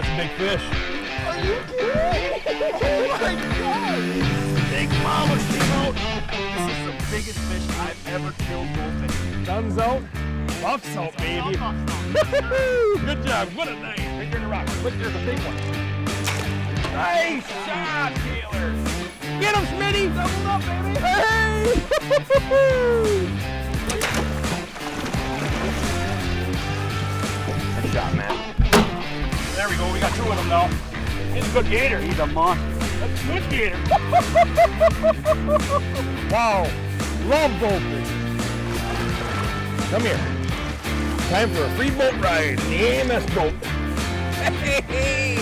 That's a big fish. Are you kidding? Oh my God! Big mama came out. This is the biggest fish I've ever killed bullfish. Sun's out. Buck's out, baby. Good job. What a night. Right there in the rock. Look, there's a big one. Nice shot, Taylor. Get him, Smitty. Doubled up, baby. Hey! Good shot, man. There we go. We got two of them now. He's a good gator. He's a monster. That's a good gator. Wow. Love bowfish. Come here. Time for a free boat ride in the AMS boat. Hey!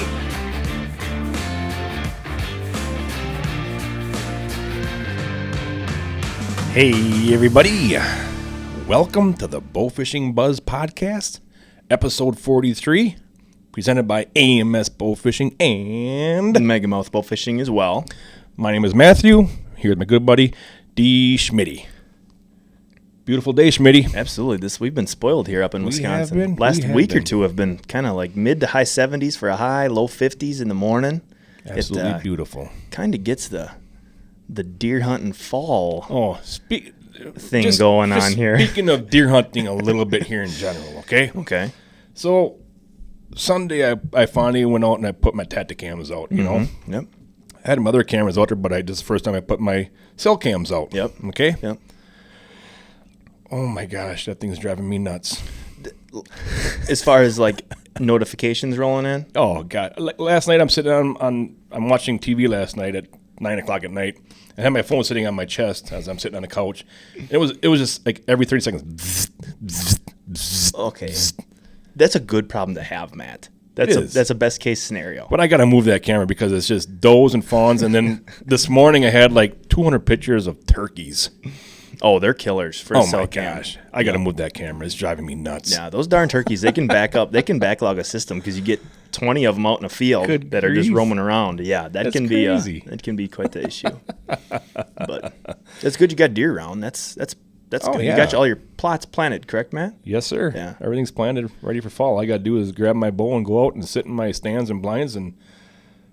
Hey, everybody. Welcome to the Bowfishing Buzz Podcast, episode 43, presented by AMS Bowfishing and Megamouth Bowfishing as well. My name is Matthew. Here's my good buddy, D. Schmitty. Beautiful day, Schmitty. Absolutely. We've been spoiled here up in Wisconsin. Have been. Last week or two have been kind of like mid to high 70s for a high, low 50s in the morning. Absolutely beautiful. Kind of gets the deer hunting fall thing going on here. Speaking of deer hunting a little bit here in general, okay? Okay. So Sunday I finally went out and I put my Tacticams out, you know? Yep. I had my other cameras out there, but this is the first time I put my cell cams out. Yep. Okay? Yep. Oh my gosh, that thing's driving me nuts. As far as like notifications rolling in? Oh God. Last night I'm sitting I'm watching TV last night at 9 o'clock at night. I had my phone sitting on my chest as I'm sitting on the couch. It was just like every 30 seconds. Okay. That's a good problem to have, Matt. That's a best case scenario. But I got to move that camera because it's just does and fawns. And then this morning I had like 200 pictures of turkeys. Oh, they're killers for a cell cam. Gosh. I got to move that camera. It's driving me nuts. Yeah, those darn turkeys, they can back up. They can backlog a system because you get 20 of them out in a field that are just roaming around. Yeah, that can be quite the issue. But that's good you got deer around. That's good. Yeah. You got all your plots planted, correct, Matt? Yes, sir. Yeah. Everything's planted, ready for fall. All I got to do is grab my bow and go out and sit in my stands and blinds and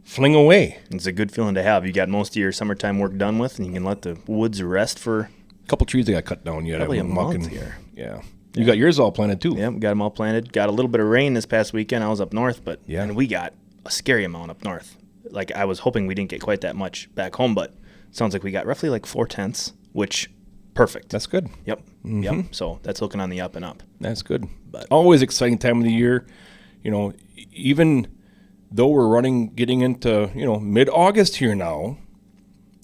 fling away. It's a good feeling to have. You got most of your summertime work done with, and you can let the woods rest for a couple trees that got cut down yet. Probably a month here. Yeah. You got yours all planted too. Yeah, we got them all planted. Got a little bit of rain this past weekend. I was up north, and we got a scary amount up north. Like I was hoping we didn't get quite that much back home, but it sounds like we got roughly like 4/10, which perfect. That's good. Yep. Mm-hmm. Yep. So that's looking on the up and up. That's good. But always exciting time of the year. You know, even though we're getting into, mid-August here now,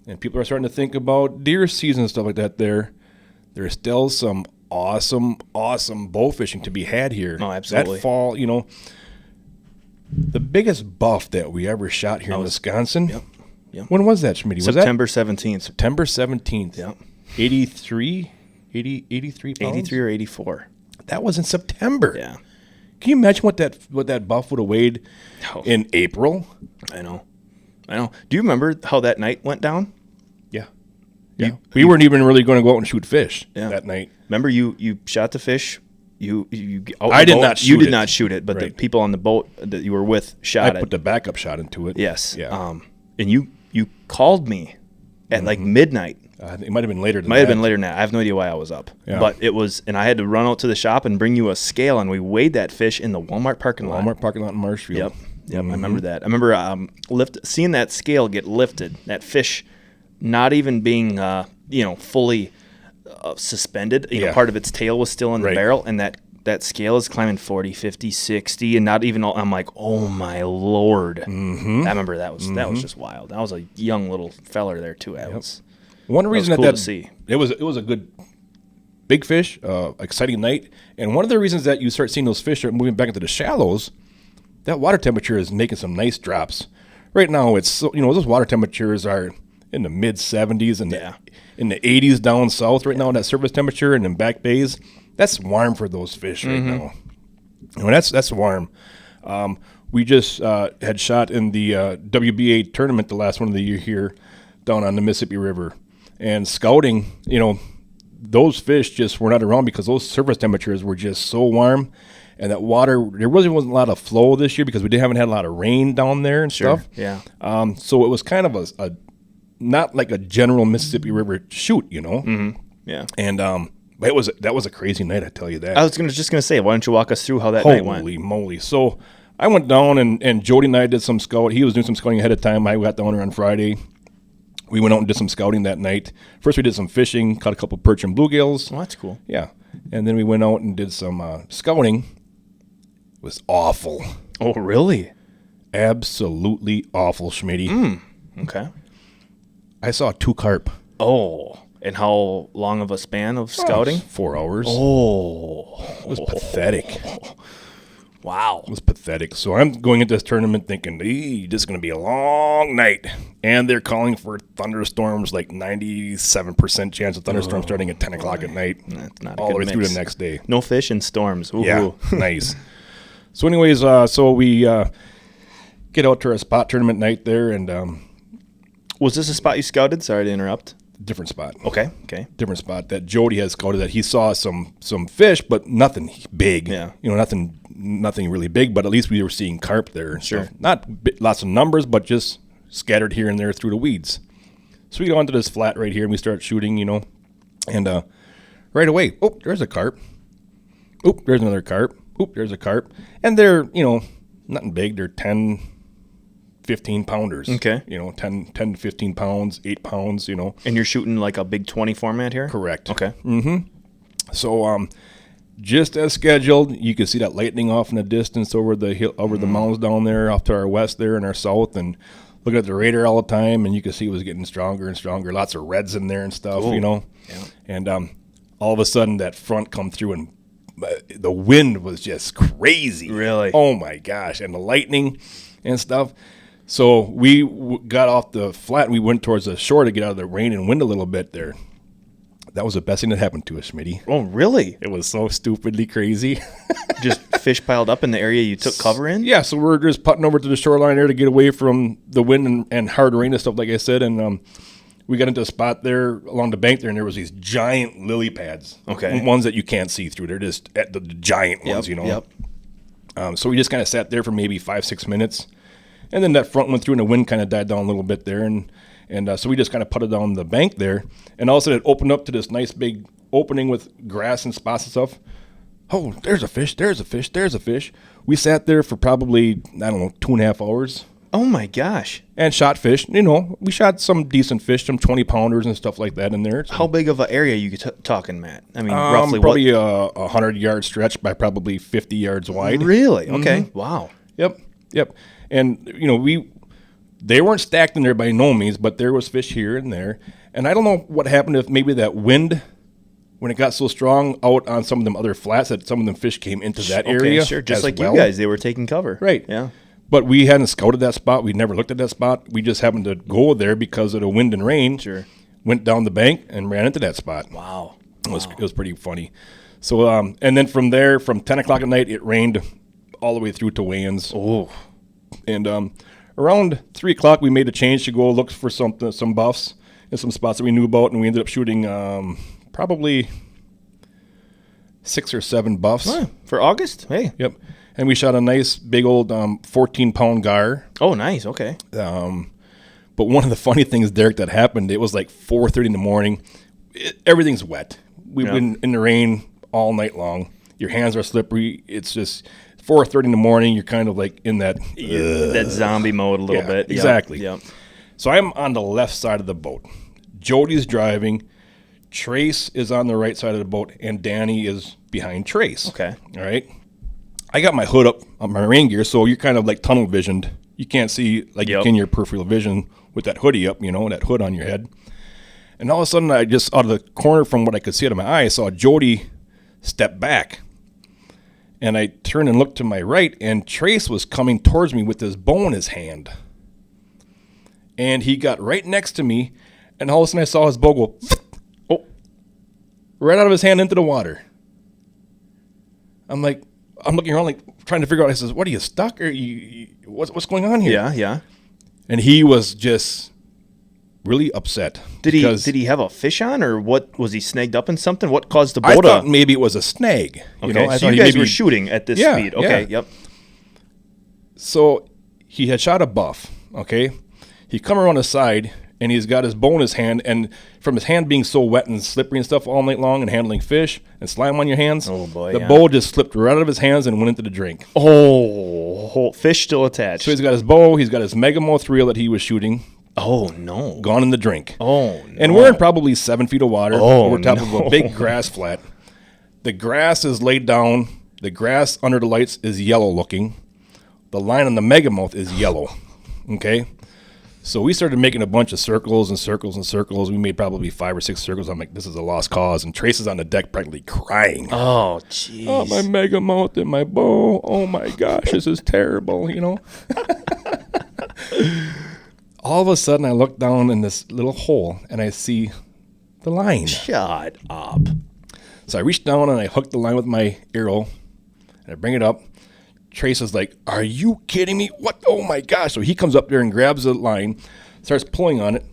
and people are starting to think about deer season and stuff like that, there's still some awesome bow fishing to be had here. Oh, absolutely. That fall, the biggest buff that we ever shot here in Wisconsin. Yep. When was that, Schmitty? September 17th. September 17th. Yep. 83 pounds? 83 or 84. That was in September. Yeah. Can you imagine what that buff would have weighed in April? I know. Do you remember how that night went down? Yeah. We weren't even really going to go out and shoot fish that night. Remember you shot the fish. I did not shoot it. You did not shoot it, but the people on the boat that you were with shot it. I put the backup shot into it. Yes. Yeah. And you called me at like midnight. It might have been later than that. Might have been later than that. I have no idea why I was up. Yeah. But it was, and I had to run out to the shop and bring you a scale, and we weighed that fish in the Walmart parking lot. Walmart parking lot in Marshfield. Yep. Mm-hmm. I remember that. I remember seeing that scale get lifted, that fish not even being, fully suspended. Part of its tail was still in the barrel, and that scale is climbing 40, 50, 60, and not even all. I'm like, oh my Lord. Mm-hmm. I remember that was just wild. I was a young little feller there too. One reason cool to see. It was a good big fish, exciting night, and one of the reasons that you start seeing those fish are moving back into the shallows, that water temperature is making some nice drops. Right now, it's those water temperatures are in the mid 70s and in the 80s down south right now. That surface temperature and in back bays, that's warm for those fish right now. That's warm. We just had shot in the WBA tournament, the last one of the year here, down on the Mississippi River. And scouting, those fish just were not around because those surface temperatures were just so warm. And that water, there really wasn't a lot of flow this year because we haven't had a lot of rain down there and stuff. Yeah. So it was kind of a not like a general Mississippi River shoot, you know. Mm-hmm. Yeah. And that was a crazy night, I tell you that. I was just gonna say, why don't you walk us through how that night went? Holy moly! So I went down and Jody and I did some scout. He was doing some scouting ahead of time. I got down there on Friday. We went out and did some scouting that night. First, we did some fishing, caught a couple perch and bluegills. Oh, that's cool. Yeah. And then we went out and did some scouting. It was awful. Oh, really? Absolutely awful, Schmitty. Okay. I saw 2 carp. Oh, and how long of a span of scouting? 4 hours. Oh. It was pathetic. Wow. It was pathetic. So I'm going into this tournament thinking, this is going to be a long night. And they're calling for thunderstorms, like 97% chance of thunderstorms starting at 10 o'clock at night. That's not a all the good way through mix. the next day. No fish and storms. Ooh. Yeah, nice. So anyways, so we get out to our spot tournament night there, and Was this a spot you scouted? Sorry to interrupt. different spot. Okay. Different spot that Jody has scouted that he saw some fish, but nothing big. Yeah. You know, nothing really big, but at least we were seeing carp there. And Sure. stuff. Not lots of numbers, but just scattered here and there through the weeds. So we go onto this flat right here and we start shooting, you know, and right away, oh, there's a carp. Oh, there's another carp. Oh, there's a carp. And they're, you know, nothing big. They're 10, 15 pounders. Okay. You know, 10 to 15 pounds, 8 pounds, you know. And you're shooting like a big 20 format here? Correct. Okay. So, just as scheduled, you can see that lightning off in the distance over the hill, over the mountains down there, off to our west there and our south, and looking at the radar all the time, and you could see it was getting stronger and stronger. Lots of reds in there and stuff, you know. Yeah. And all of a sudden, that front come through, and the wind was just crazy. Really? Oh my gosh! And the lightning and stuff. So we got off the flat, and we went towards the shore to get out of the rain and wind a little bit there. That was the best thing that happened to us, Schmitty. Oh, really? It was so stupidly crazy. Just fish piled up in the area you took cover in? Yeah, so we're just putting over to the shoreline there to get away from the wind and hard rain and stuff, like I said. And we got into a spot there along the bank there, and there was these giant lily pads. Okay. Ones that you can't see through. They're just the giant ones, you know. Yep. So we just kind of sat there for maybe 5-6 minutes. And then that front went through, and the wind kind of died down a little bit there. And so we just kind of putted down the bank there. And all of a sudden, it opened up to this nice big opening with grass and spots and stuff. Oh, there's a fish, there's a fish, there's a fish. We sat there for probably, 2.5 hours. Oh, my gosh. And shot fish. You know, we shot some decent fish, some 20-pounders and stuff like that in there. So, How big of an area are you talking, Matt? I mean, roughly probably a 100-yard stretch by probably 50 yards wide. Really? Okay. Wow. Yep. And, you know, they weren't stacked in there by no means, but there was fish here and there. And I don't know what happened if maybe that wind, when it got so strong out on some of them other flats, that some of them fish came into that area. Sure. Just as like well. you guys, they were taking cover. Right. Yeah. But we hadn't scouted that spot. We never looked at that spot. We just happened to go there because of the wind and rain. Sure. Went down the bank and ran into that spot. Wow. It was pretty funny. So, and then from there, from 10 o'clock at night, it rained all the way through to weigh-ins. Oh. And around 3 o'clock, we made a change to go look for some buffs and some spots that we knew about, and we ended up shooting probably 6 or 7 buffs. Oh, for August? Hey. Yep. And we shot a nice big old 14-pound gar. Oh, nice. Okay. But one of the funny things, Derek, that happened, it was like 4:30 in the morning. Everything's wet. We've been in the rain all night long. Your hands are slippery. It's just 4:30 in the morning. You're kind of like in that zombie mode a little bit. Exactly. Yep. So I'm on the left side of the boat. Jody's driving. Trace is on the right side of the boat, and Danny is behind Trace. Okay. All right. I got my hood up on my rain gear, so you're kind of like tunnel visioned. You can't see like you can your peripheral vision with that hoodie up, you know, that hood on your head. And all of a sudden, I just, out of the corner from what I could see out of my eye, I saw Jody step back. And I turned and looked to my right, and Trace was coming towards me with his bow in his hand. And he got right next to me, and all of a sudden I saw his bow go right out of his hand into the water. I'm looking around, like trying to figure out. I says, "What, are you stuck? Or what's going on here?" Yeah. And he was just really upset. Did he have a fish on, or what? Was he snagged up in something? What caused the boat? I thought maybe it was a snag. Okay, so you guys were shooting at this speed. Okay, yep. So he had shot a buff. Okay, he come around the side and he's got his bow in his hand, and from his hand being so wet and slippery and stuff all night long and handling fish and slime on your hands, the bow just slipped right out of his hands and went into the drink. Oh, fish still attached. So he's got his bow, he's got his megamouth reel that he was shooting. Oh, no. Gone in the drink. Oh, no. And we're in probably 7 feet of water. Oh, over top of a big grass flat. The grass is laid down. The grass under the lights is yellow looking. The line on the megamouth is yellow. Okay? So we started making a bunch of circles and circles and circles. We made probably 5 or 6 circles. I'm like, this is a lost cause. And Trace is on the deck practically crying. Oh, jeez. Oh, my megamouth and my bow. Oh, my gosh, this is terrible, you know? All of a sudden, I look down in this little hole, and I see the line. Shut up. So I reach down, and I hook the line with my arrow, and I bring it up. Trace is like, are you kidding me? What? Oh, my gosh. So he comes up there and grabs the line, starts pulling on it.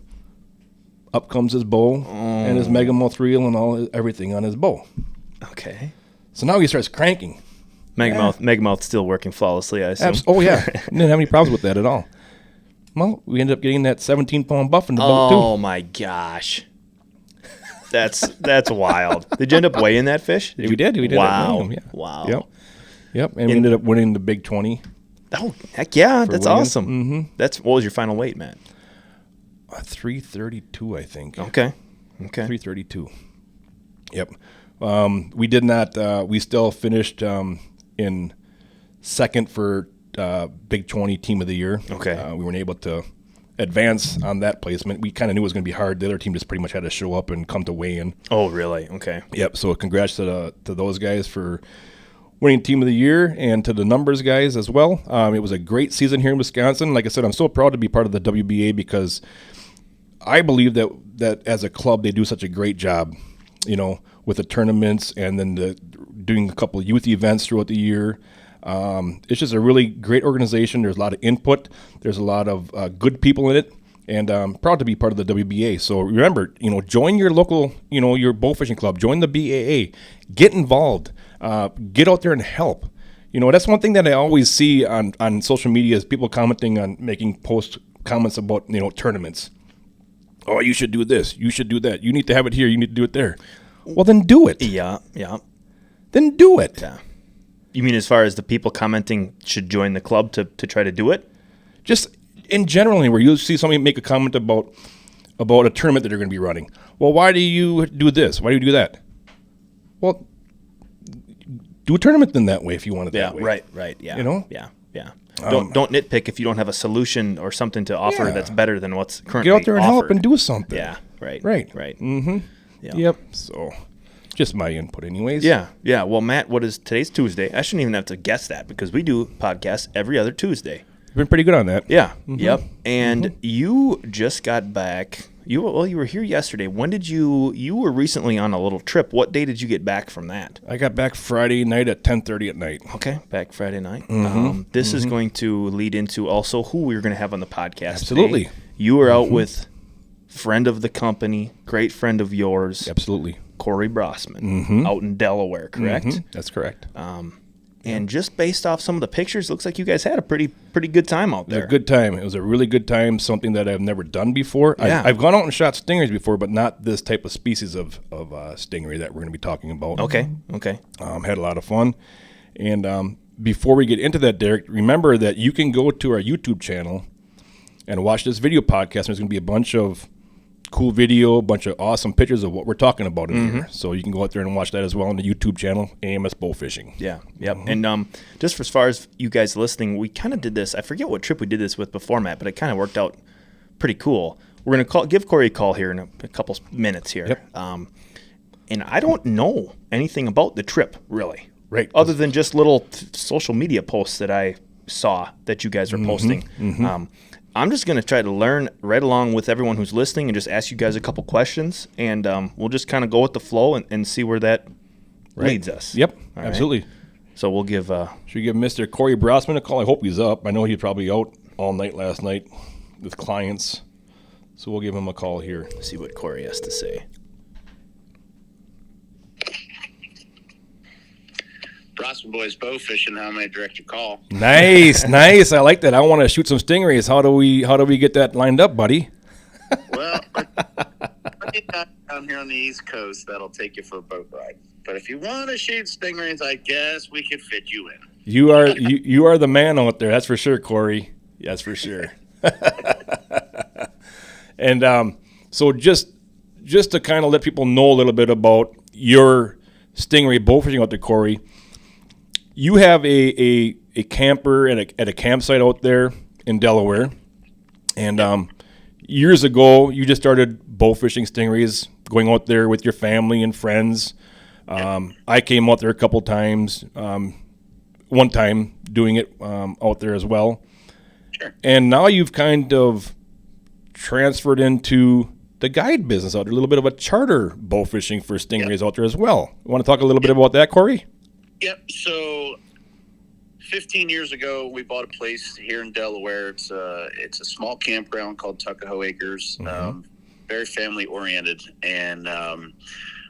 Up comes his bow and his megamouth reel and everything on his bow. Okay. So now he starts cranking. Megamouth still working flawlessly, I assume. Oh, yeah. Didn't have any problems with that at all. Well, we ended up getting that 17-pound buff in the boat, too. Oh, my gosh. That's wild. Did you end up weighing that fish? We did. Wow. Yeah. Wow. Yep. And we ended up winning the Big 20. Oh, heck yeah. That's William. awesome. Mm-hmm. What was your final weight, Matt? 332, I think. Okay. 332. Yep. We did not. We still finished in second for Big 20 Team of the Year. Okay. We weren't able to advance on that placement. We kind of knew it was going to be hard. The other team just pretty much had to show up and come to weigh in. Oh, really? Okay. Yep. So congrats to those guys for winning Team of the Year, and to the numbers guys as well. It was a great season here in Wisconsin. Like I said, I'm so proud to be part of the WBA because I believe that as a club they do such a great job, you know, with the tournaments and then doing a couple of youth events throughout the year. It's just a really great organization. There's a lot of input. There's a lot of good people in it, and I'm proud to be part of the WBA. So remember, you know, join your local, you know, your bowfishing club. Join the BAA. Get involved. Get out there and help. You know, that's one thing that I always see on social media is people commenting on making comments about, you know, tournaments. Oh, you should do this. You should do that. You need to have it here. You need to do it there. Well, then do it. Yeah. Then do it. Yeah. You mean as far as the people commenting should join the club to try to do it? Just in general, where you see somebody make a comment about a tournament that they're going to be running. Well, why do you do this? Why do you do that? Well, do a tournament then that way if you want it that way. Right. Yeah. You know? Yeah. Don't nitpick if you don't have a solution or something to offer that's better than what's currently Get out there and offered. help and do something. Yeah. Right. Mm-hmm. Yeah. Yep. So, just my input, anyways. Yeah. Well, Matt, today's Tuesday? I shouldn't even have to guess that because we do podcasts every other Tuesday. You've been pretty good on that. Yeah. Mm-hmm. Yep. And you just got back. You were here yesterday. When did you were recently on a little trip. What day did you get back from that? I got back Friday night at 10:30 at night. Okay, back Friday night. This is going to lead into also who we're going to have on the podcast. Absolutely. Today. You were out with friend of the company, great friend of yours. Absolutely. Corey Brossman, out in Delaware, correct? That's correct. And just based off some of the pictures, looks like you guys had a pretty good time out there. It was a good time. It was a really good time, something that I've never done before. Yeah. I've gone out and shot stingrays before, but not this type of species of stingray that we're going to be talking about. Okay. Had a lot of fun. And before we get into that, Derek, remember that you can go to our YouTube channel and watch this video podcast. There's going to be a bunch of cool video, a bunch of awesome pictures of what we're talking about in here. So you can go out there and watch that as well on the YouTube channel, AMS Bowfishing. Yeah, yep. And just for as far as you guys listening, we kind of did this. I forget what trip we did this with before, Matt, but it kind of worked out pretty cool. We're going to give Corey a call here in a couple minutes here. Yep. And I don't know anything about the trip, really. Right. Other than just little social media posts that I saw that you guys are posting. I'm just going to try to learn right along with everyone who's listening and just ask you guys a couple questions, and we'll just kind of go with the flow and see where that leads us. Yep, All absolutely. Right? So we'll give... Should we give Mr. Corey Brossman a call? I hope he's up. I know he's probably out all night last night with clients. So we'll give him a call here. See what Corey has to say. Brossman Boys Bowfishing. How may I direct your call? Nice, nice. I like that. I want to shoot some stingrays. How do we get that lined up, buddy? Well, down here on the East Coast, that'll take you for a boat ride. But if you want to shoot stingrays, I guess we could fit you in. You are the man out there. That's for sure, Corey. That's for sure. And so just to kind of let people know a little bit about your stingray bowfishing out there, Corey. You have a camper at a campsite out there in Delaware, and years ago you just started bowfishing stingrays, going out there with your family and friends. I came out there a couple times, one time doing it out there as well. Sure. And now you've kind of transferred into the guide business out there, a little bit of a charter bowfishing for stingrays out there as well. You want to talk a little bit about that, Corey? Yep. So 15 years ago, we bought a place here in Delaware. It's a small campground called Tuckahoe Acres, very family oriented. And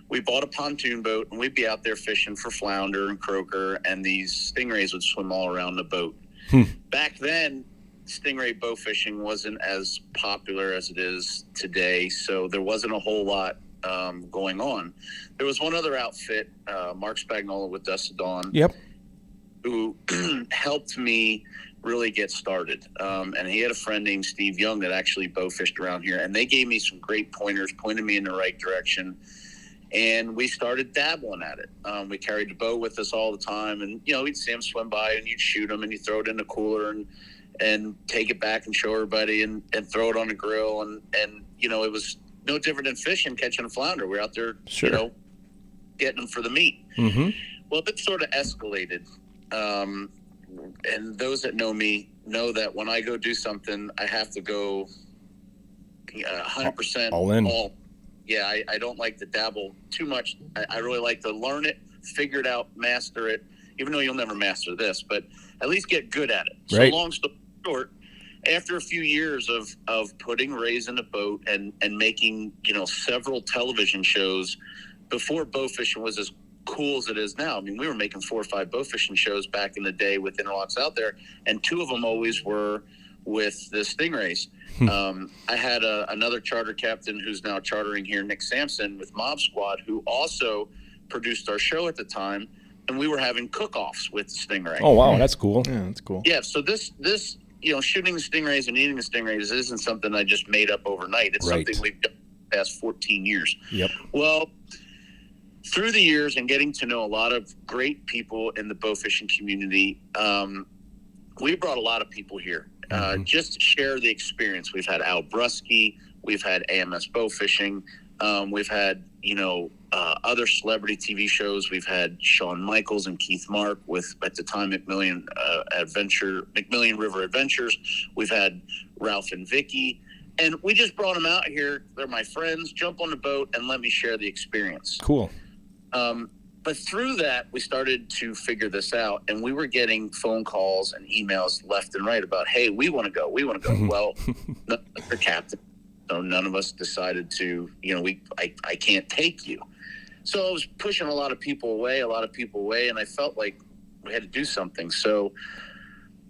we bought a pontoon boat, and we'd be out there fishing for flounder and croaker, and these stingrays would swim all around the boat. Back then, stingray bow fishing wasn't as popular as it is today, so there wasn't a whole lot going on. There was one other outfit, Mark Spagnola with Dust of Dawn, who helped me really get started. And he had a friend named Steve Young that actually bow fished around here, and they gave me some great pointers, pointed me in the right direction, and we started dabbling at it. We carried the bow with us all the time, and we'd see them swim by, and you'd shoot them, and you throw it in the cooler and take it back and show everybody and throw it on the grill, and it was no different than fishing, catching a flounder. We're out there, getting them for the meat. Well, it sort of escalated. And those that know me know that when I go do something, I have to go 100% all in. I don't like to dabble too much. I really like to learn it, figure it out, master it, even though you'll never master this, but at least get good at it. Right. So long story short, after a few years of putting rays in a boat and making, several television shows before bow fishing was as cool as it is now. I mean, we were making 4 or 5 bow fishing shows back in the day with interlocks out there, and 2 of them always were with the Stingrays. I had another charter captain who's now chartering here, Nick Sampson with Mob Squad, who also produced our show at the time, and we were having cook-offs with the Stingray. Oh, wow, that's cool. Yeah, that's cool. Yeah, so this shooting the stingrays and eating the stingrays isn't something I just made up overnight. It's something we've done the past 14 years. Yep. Well, through the years and getting to know a lot of great people in the bow fishing community, we brought a lot of people here just to share the experience. We've had Al Brusky, we've had AMS Bowfishing, we've had other celebrity TV shows. We've had Shawn Michaels and Keith Mark with, at the time, McMillian River Adventures. We've had Ralph and Vicky, and we just brought them out here. They're my friends. Jump on the boat and let me share the experience. Cool. But through that, we started to figure this out, and we were getting phone calls and emails left and right about, hey, we want to go. Well, the captain. So none of us decided to, I can't take you. So I was pushing a lot of people away, and I felt like we had to do something. So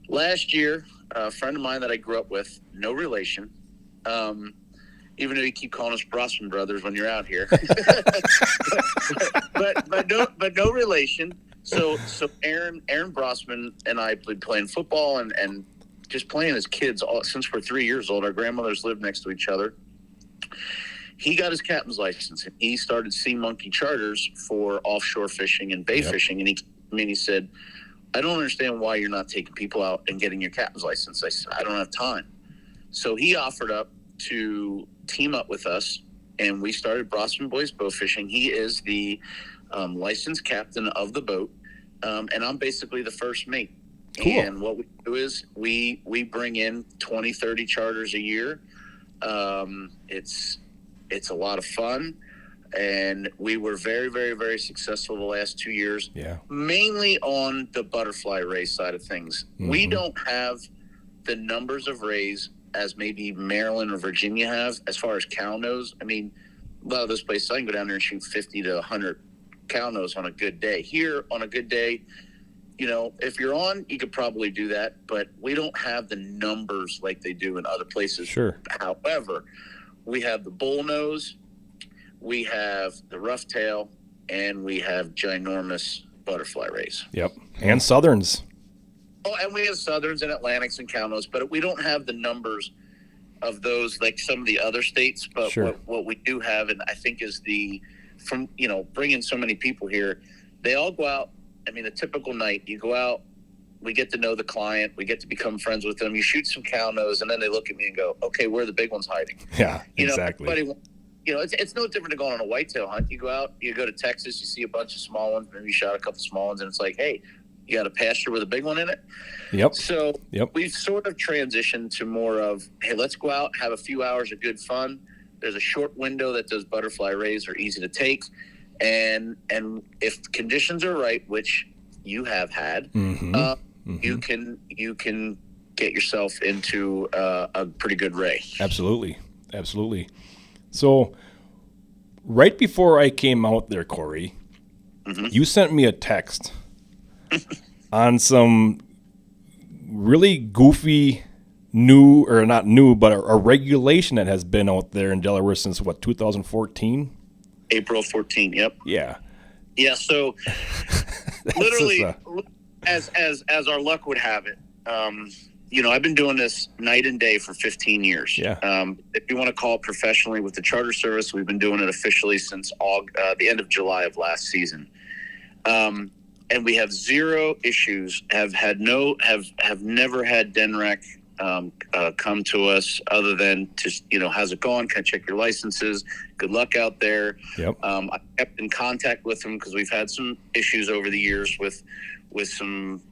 last year, a friend of mine that I grew up with, no relation, even though you keep calling us Brossman brothers when you're out here, but no relation. So Aaron Brossman and I played playing football and just playing as kids since we're 3 years old. Our grandmothers lived next to each other. He got his captain's license, and he started Sea Monkey Charters for offshore fishing and bay fishing. And he said, I don't understand why you're not taking people out and getting your captain's license. I said, I don't have time. So he offered up to team up with us, and we started Brossman Boys Bowfishing. He is the licensed captain of the boat, and I'm basically the first mate. Cool. And what we do is we bring in 20, 30 charters a year. It's a lot of fun, and we were very, very, very successful the last 2 years. Yeah. Mainly on the butterfly ray side of things. We don't have the numbers of rays as maybe Maryland or Virginia have as far as cow nose. I mean, a lot of those places, I can go down there and shoot 50 to 100 cow nose on a good day. Here, on a good day, you know, if you're on, you could probably do that, but we don't have the numbers like they do in other places. Sure. However, we have the bull nose, we have the rough tail, and we have ginormous butterfly rays. Yep. And Southerns. Oh, and we have Southerns and Atlantics and cow nose, but we don't have the numbers of those like some of the other states. But sure. what we do have, and I think is from, you know, bringing so many people here, they all go out. I mean, a typical night, you go out, we get to know the client, we get to become friends with them, you shoot some cow nose, and then they look at me and go, okay, where are the big ones hiding? Yeah, you exactly. Know, you know, it's no different than going on a whitetail hunt. You go out, you go to Texas, you see a bunch of small ones, maybe you shot a couple small ones, and it's like, hey, you got a pasture with a big one in it? Yep. So we've sort of transitioned to more of, hey, let's go out, have a few hours of good fun. There's a short window that those butterfly rays are easy to take. And if conditions are right, which you have had, you can get yourself into a pretty good ray. Absolutely. So right before I came out there, Corey, you sent me a text on some really goofy new, or not new, but a regulation that has been out there in Delaware since 2014? April 14, yep. Yeah. Yeah, so literally, as our luck would have it, you know, I've been doing this night and day for 15 years. Yeah. If you want to call it professionally with the charter service, we've been doing it officially since the end of July of last season. And we have zero issues, have never had DNREC come to us other than just, you know, how's it going? Can I check your licenses? Good luck out there. Yep. I kept in contact with them because we've had some issues over the years with some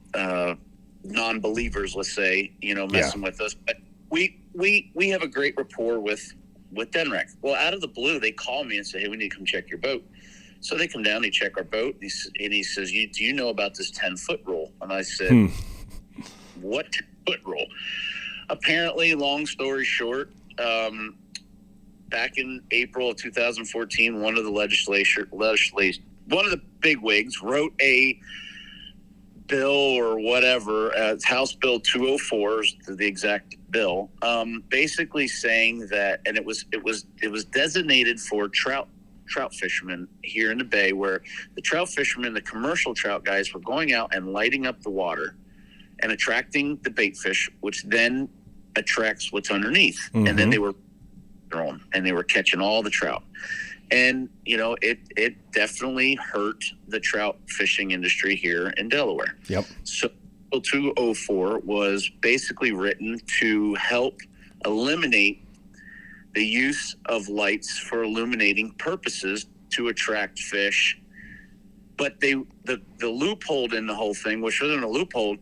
non-believers, let's say, you know, messing with us. But we have a great rapport with DNREC. Well, out of the blue, they call me and say, hey, we need to come check your boat. So they come down, they check our boat, and he says, do you know about this 10-foot rule? And I said, what 10-foot rule? Apparently, long story short, back in April of 2014, one of the big wigs wrote a bill or whatever, House Bill 204 is the exact bill, basically saying that, and it was designated for trout fishermen here in the Bay, where the trout fishermen, the commercial trout guys, were going out and lighting up the water and attracting the bait fish, which then attracts what's underneath. And then they were throwing and they were catching all the trout. And, you know, it definitely hurt the trout fishing industry here in Delaware. Yep. So Bill 204 was basically written to help eliminate the use of lights for illuminating purposes to attract fish. But the loophole in the whole thing, which wasn't a loophole,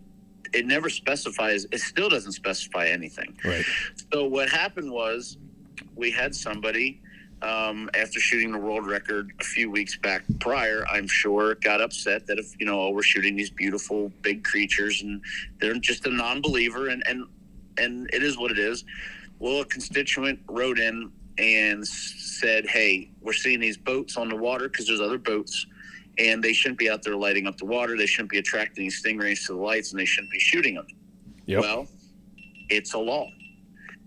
it never specifies, it still doesn't specify anything. Right. So what happened was we had somebody, after shooting the world record a few weeks back prior, I'm sure, got upset that, if, you know, we're shooting these beautiful big creatures and they're just a non-believer, and it is what it is. Well, a constituent wrote in and said, hey, we're seeing these boats on the water because there's other boats, and they shouldn't be out there lighting up the water. They shouldn't be attracting these stingrays to the lights, and they shouldn't be shooting them. Yep. Well, it's a law,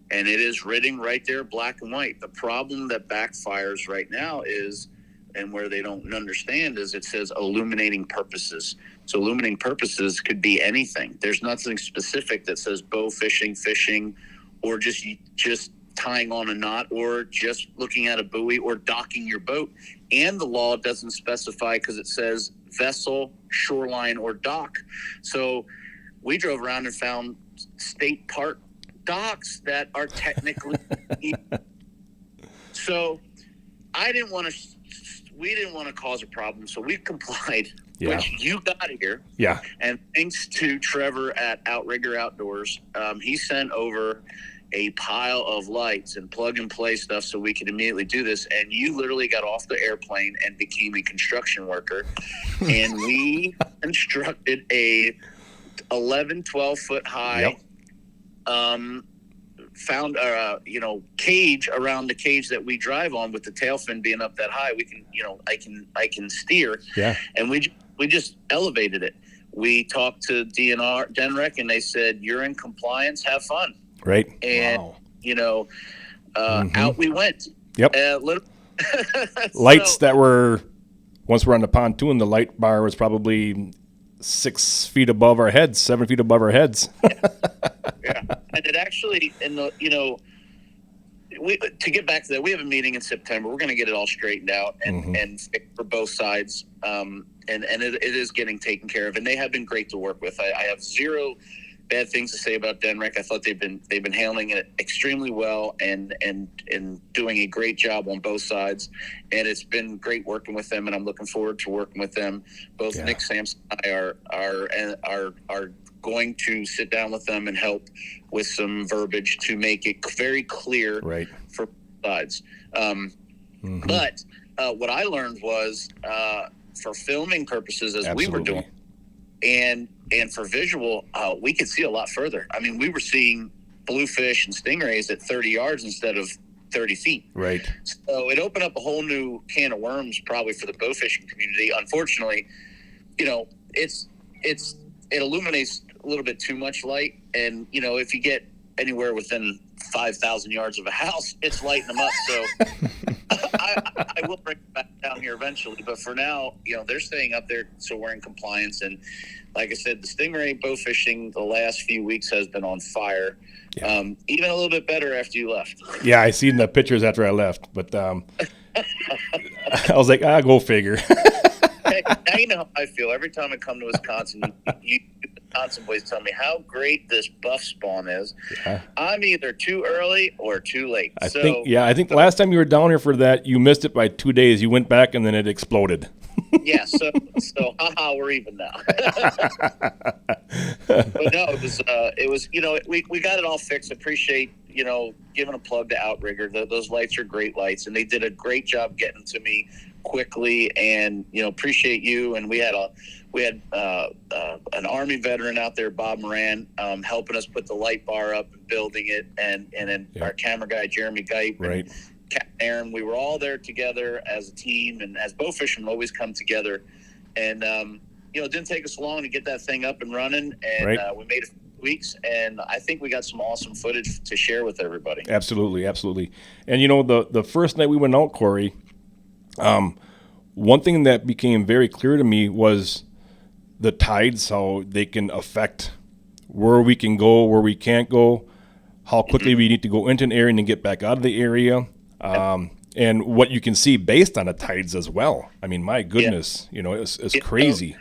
and it is written right there, black and white. The problem that backfires right now is, and where they don't understand, is it says illuminating purposes. So illuminating purposes could be anything. There's nothing specific that says bow fishing, or just tying on a knot, or just looking at a buoy, or docking your boat. And the law doesn't specify, because it says vessel, shoreline, or dock. So we drove around and found state park docks that are technically so we didn't want to cause a problem, so we complied. Which you got here. Yeah. And thanks to Trevor at Outrigger Outdoors, he sent over a pile of lights and plug and play stuff so we could immediately do this. And you literally got off the airplane and became a construction worker. And we constructed a 12 foot high found cage around the cage that we drive on, with the tail fin being up that high. We can, I can steer. Yeah. And we just elevated it. We talked to DNREC, and they said, "You're in compliance. Have fun." Right. And wow. Out we went. Yep. Lights that were, once we're on the pontoon, the light bar was probably 6 feet above our heads, 7 feet above our heads. Yeah. And it actually, to get back to that, we have a meeting in September. We're going to get it all straightened out and fixed for both sides. And it is getting taken care of, and they have been great to work with. I have zero bad things to say about DNREC. I thought they've been handling it extremely well and doing a great job on both sides. And it's been great working with them, and I'm looking forward to working with them. Both Nick Sampson and I are going to sit down with them and help with some verbiage to make it very clear for both sides. But what I learned was, for filming purposes, as we were doing, and for visual, we could see a lot further. I mean, we were seeing bluefish and stingrays at 30 yards instead of 30 feet. Right. So it opened up a whole new can of worms, probably, for the bowfishing community. Unfortunately, it illuminates a little bit too much light, and if you get anywhere within 5,000 yards of a house, it's lighting them up. So I will bring it back down here eventually, but for now, they're staying up there, so we're in compliance. And like I said, the Stingray bowfishing the last few weeks has been on fire. Even a little bit better after you left. Yeah, I seen the pictures after I left, but I was like, go figure. Hey, now you know how I feel. Every time I come to Wisconsin, you Wisconsin boys tell me how great this buff spawn is. Yeah. I'm either too early or too late. I think last time you were down here for that, you missed it by 2 days. You went back and then it exploded. Yeah, so we're even now. But no, it was we got it all fixed. Appreciate giving a plug to Outrigger. Those lights are great lights, and they did a great job getting to me quickly. And appreciate you. And we had an Army veteran out there, Bob Moran, helping us put the light bar up and building it, and then our camera guy Jeremy Geip, and Captain Aaron. We were all there together as a team, and as bow fishermen always come together. And it didn't take us long to get that thing up and running, and we made it weeks, and I think we got some awesome footage to share with everybody. Absolutely. And the first night we went out, Corey, one thing that became very clear to me was the tides, how they can affect where we can go, where we can't go, how quickly we need to go into an area and get back out of the area, and what you can see based on the tides as well. I mean, my goodness, it's crazy.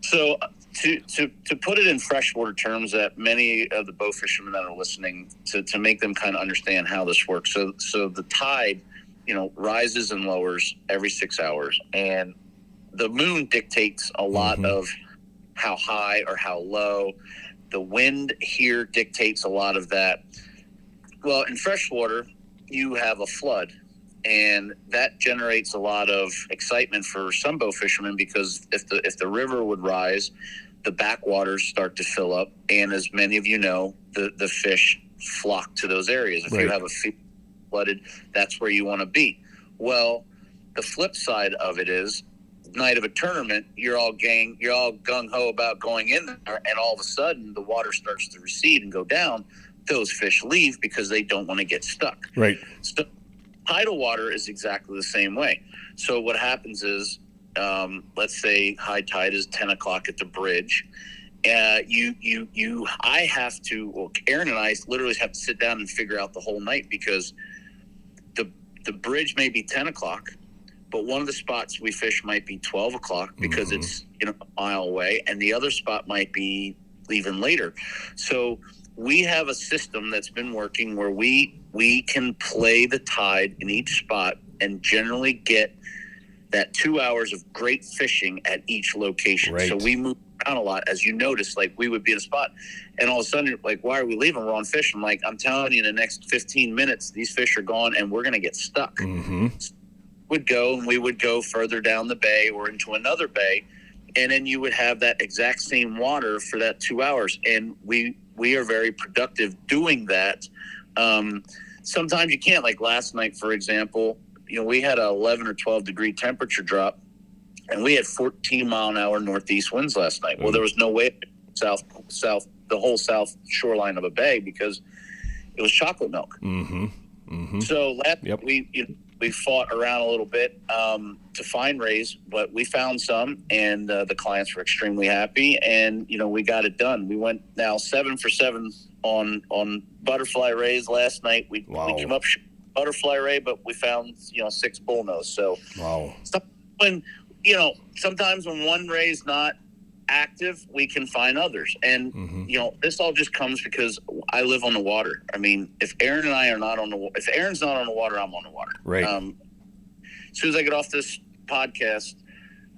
So to put it in freshwater terms, that many of the bow fishermen that are listening, to make them kind of understand how this works. So the tide, rises and lowers every 6 hours, and the moon dictates a lot of how high or how low. The wind here dictates a lot of that. Well, in freshwater, you have a flood, and that generates a lot of excitement for some bow fishermen, because if the river would rise, the backwaters start to fill up, and as many of you know, the fish flock to those areas. If you have a field flooded, that's where you want to be. Well, the flip side of it is, night of a tournament, you're all gung-ho about going in there, and all of a sudden the water starts to recede and go down. Those fish leave because they don't want to get stuck. Right. So tidal water is exactly the same way. So what happens is, let's say high tide is 10 o'clock at the bridge. Aaron and I literally have to sit down and figure out the whole night, because the bridge may be 10 o'clock, but one of the spots we fish might be 12 o'clock because it's a mile away, and the other spot might be even later. So we have a system that's been working where we can play the tide in each spot and generally get that 2 hours of great fishing at each location. Right. So we move around a lot. As you notice, like, we would be in a spot, and all of a sudden, like, why are we leaving? We're on fish. I'm like, I'm telling you, in the next 15 minutes, these fish are gone, and we're going to get stuck. We would go further down the bay or into another bay, and then you would have that exact same water for that 2 hours. And we are very productive doing that. Sometimes you can't. Like last night, for example, we had a 11 or 12 degree temperature drop, and we had 14-mile-an-hour northeast winds last night. Well, there was no way south, the whole south shoreline of a bay because it was chocolate milk. So last we fought around a little bit to find rays, but we found some, and the clients were extremely happy, and we got it done. We went now 7 for 7 on butterfly rays last night. We came up butterfly ray, but we found 6 bullnose. So sometimes when one ray is not active, we can find others, and this all just comes because I live on the water. I mean, if Aaron and I are not on the, if Aaron's not on the water, I'm on the water. Right. As soon as I get off this podcast,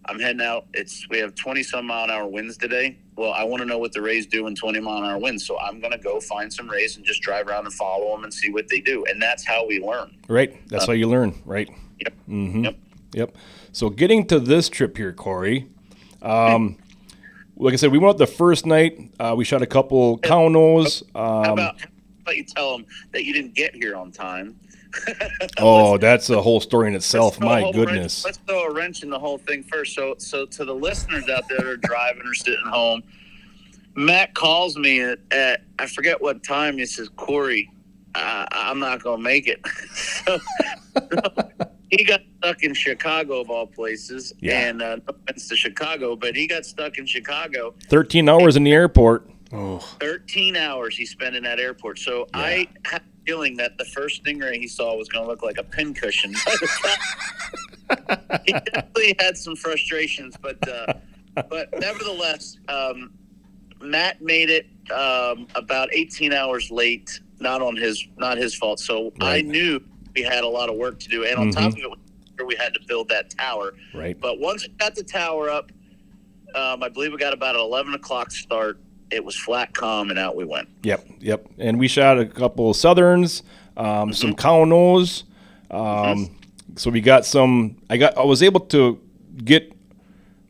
I'm heading out. We have 20-some-mile-an-hour winds today. Well, I want to know what the rays do in 20-mile-an-hour winds, so I'm going to go find some rays and just drive around and follow them and see what they do, and that's how we learn. Right. That's how you learn. Right. Yep. Yep. So getting to this trip here, Corey. Like I said, we went out the first night. We shot a couple cow nose. How about you tell them that you didn't get here on time? That's a whole story in itself. My goodness. Let's throw a wrench in the whole thing first. So to the listeners out there that are driving or sitting home, Matt calls me at I forget what time. He says, Corey, I'm not going to make it. so he got stuck in Chicago, of all places. Yeah. And no offense to Chicago, but he got stuck in Chicago. 13 hours in the airport. Oh. 13 hours he spent in that airport. So yeah. I had a feeling that the first Stingray he saw was going to look like a pincushion. He definitely had some frustrations, but nevertheless, Matt made it about 18 hours late. Not his fault. So right. I knew we had a lot of work to do, and on top of it, we had to build that tower. Right. But once we got the tower up, I believe we got about an 11 o'clock start. It was flat, calm, and out we went. Yep. And we shot a couple southerns, some cow nose. So we got some. I was able to get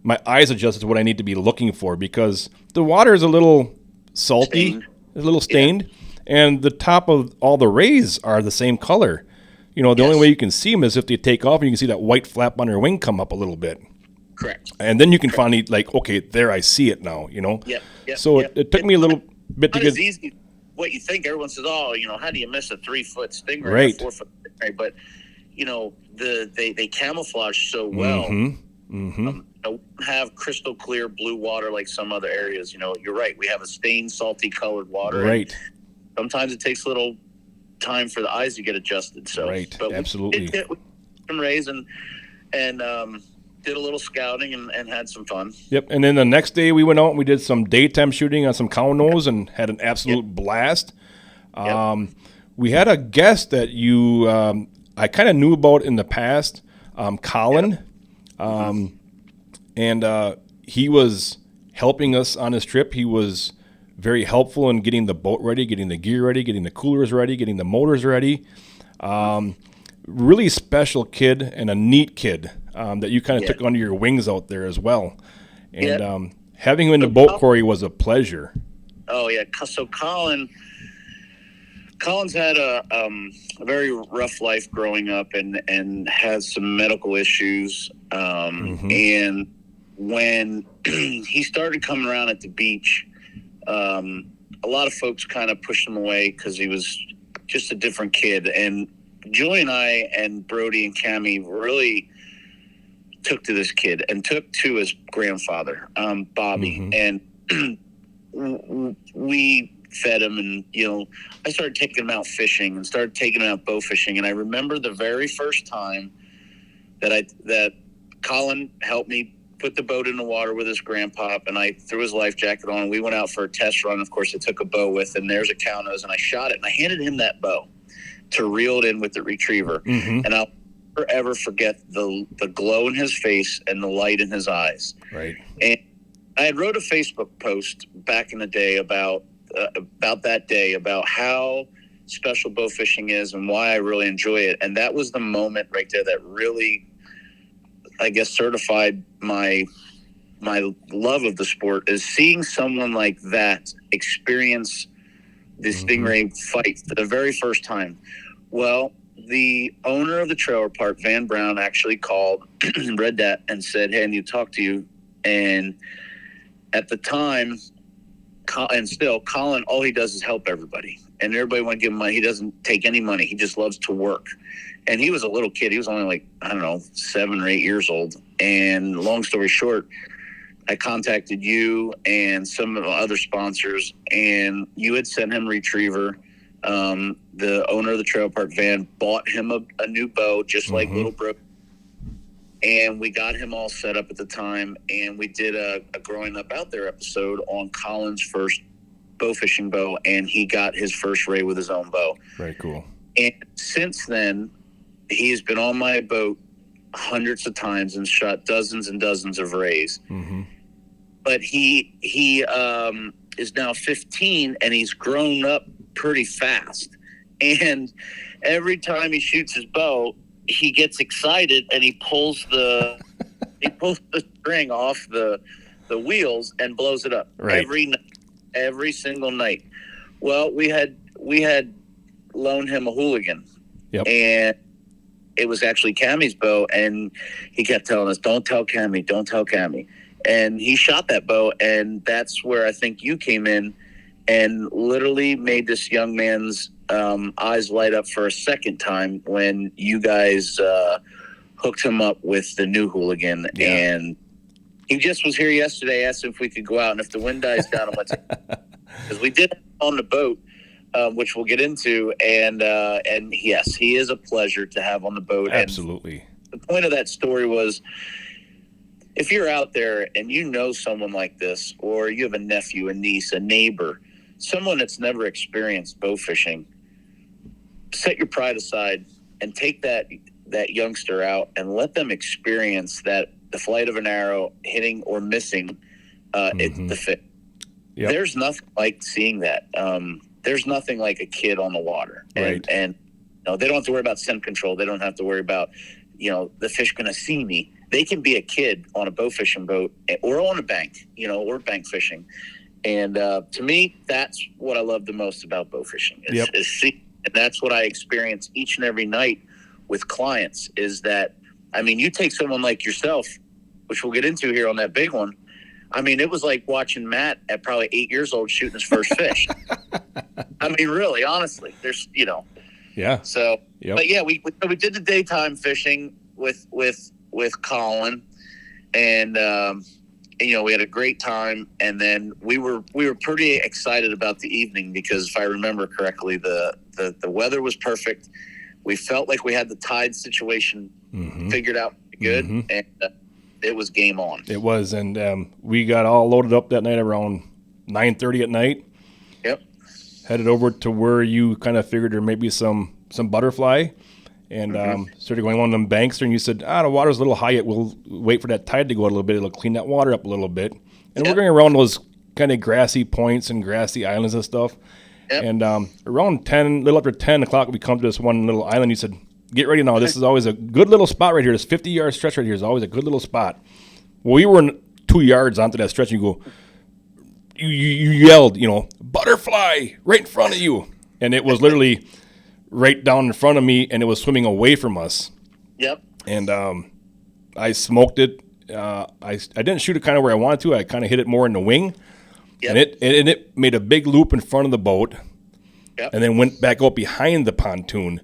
my eyes adjusted to what I need to be looking for because the water is a little salty, a little stained, and the top of all the rays are the same color. The only way you can see them is if they take off and you can see that white flap on their wing come up a little bit. Correct. And then you can finally okay, there I see it now. Yep. So it took me a little bit to get. It's easy. What you think? Everyone says, how do you miss a 3-foot Stingray, right. or a 4-foot Stingray? But they camouflage so well. Don't have crystal clear blue water like some other areas. You're right. We have a stained, salty colored water. Right. Sometimes it takes a little time for the eyes to get adjusted. So, right. But Absolutely. We did some rays and did a little scouting and had some fun. Yep. And then the next day we went out and we did some daytime shooting on some cow nose and had an absolute blast. We had a guest that I kind of knew about in the past, Colin. And he was helping us on this trip. He was very helpful in getting the boat ready, getting the gear ready, getting the coolers ready, getting the motors ready. Really special kid and a neat kid that you kind of took under your wings out there as well. And having him in the boat, Corey, was a pleasure. Oh, yeah. So Colin's had a very rough life growing up and has some medical issues. And when he started coming around at the beach, a lot of folks kind of pushed him away because he was just a different kid. And Julie and I and Brody and Cammie really took to this kid and took to his grandfather, Bobby. And we fed him, and I started taking him out fishing and started taking him out bow fishing. And I remember the very first time that Colin helped me put the boat in the water with his grandpa, and I threw his life jacket on, and we went out for a test run. Of course, I took a bow with, and there's a cow nose, and I shot it, and I handed him that bow to reel it in with the retriever. And I'll never ever forget the glow in his face and the light in his eyes. Right. And I had wrote a Facebook post back in the day about that day, about how special bow fishing is and why I really enjoy it. And that was the moment right there that really, I guess, certified my love of the sport, is seeing someone like that experience the Stingray fight for the very first time. Well, the owner of the trailer park, Van Brown, actually called, read that, and said, "Hey, I need to talk to you." And at the time, and still, Colin, all he does is help everybody. And everybody want to give him money. He doesn't take any money. He just loves to work. And he was a little kid. He was only like, I don't know, 7 or 8 years old. And long story short, I contacted you and some of the other sponsors, and you had sent him a retriever. The owner of the trailer park van bought him a new bow, just like Little Brook. And we got him all set up at the time, and we did a Growing Up Out There episode on Colin's first bow fishing bow, and he got his first ray with his own bow. Very cool. And since then, he's been on my boat hundreds of times and shot dozens and dozens of rays. But he is now 15, and he's grown up pretty fast. And every time he shoots his bow, he gets excited and he pulls the string off the wheels and blows it up every single night. Well, we had loaned him a hooligan, and it was actually Cammy's bow, and he kept telling us, "Don't tell Cammy, don't tell Cammy." And he shot that bow, and that's where I think you came in and literally made this young man's eyes light up for a second time when you guys hooked him up with the new hooligan. And he just was here yesterday, asked if we could go out, and if the wind dies down, I'm like, because we did on the boat, which we'll get into, and yes, he is a pleasure to have on the boat. Absolutely. And the point of that story was, if you're out there and you know someone like this, or you have a nephew, a niece, a neighbor, someone that's never experienced bow fishing, set your pride aside and take that youngster out and let them experience the flight of an arrow hitting or missing the fish. There's nothing like seeing that. There's nothing like a kid on the water, and you know, they don't have to worry about scent control. They don't have to worry about, you know, the fish going to see me. They can be a kid on a bow fishing boat or on a bank, you know, or bank fishing. And to me, that's what I love the most about bow fishing is see, and that's what I experience each and every night with clients is that, I mean, you take someone like yourself, which we'll get into here on that big one. I mean, it was like watching Matt at probably 8 years old shooting his first fish. I mean, really, honestly, there's, you know. Yeah. So, but yeah, we did the daytime fishing with Colin, and you know, we had a great time, and then we were pretty excited about the evening because if I remember correctly, the weather was perfect. We felt like we had the tide situation figured out good, and it was game on. It was, and we got all loaded up that night around 9:30 at night. Yep. Headed over to where you kind of figured there may be some butterfly, and started going on them banks there, and you said, the water's a little high yet. We'll wait for that tide to go a little bit. It'll clean that water up a little bit. And we're going around those kind of grassy points and grassy islands and stuff. Yep. And around 10, a little after 10 o'clock, we come to this one little island. You said, get ready now. This is always a good little spot right here. This 50-yard stretch right here is always a good little spot. Well, we were 2 yards onto that stretch, and you yelled, you know, butterfly right in front of you. And it was literally right down in front of me, and it was swimming away from us. Yep. And I smoked it. I didn't shoot it kind of where I wanted to. I kind of hit it more in the wing. Yep. And it made a big loop in front of the boat. Yep. And then went back out behind the pontoon.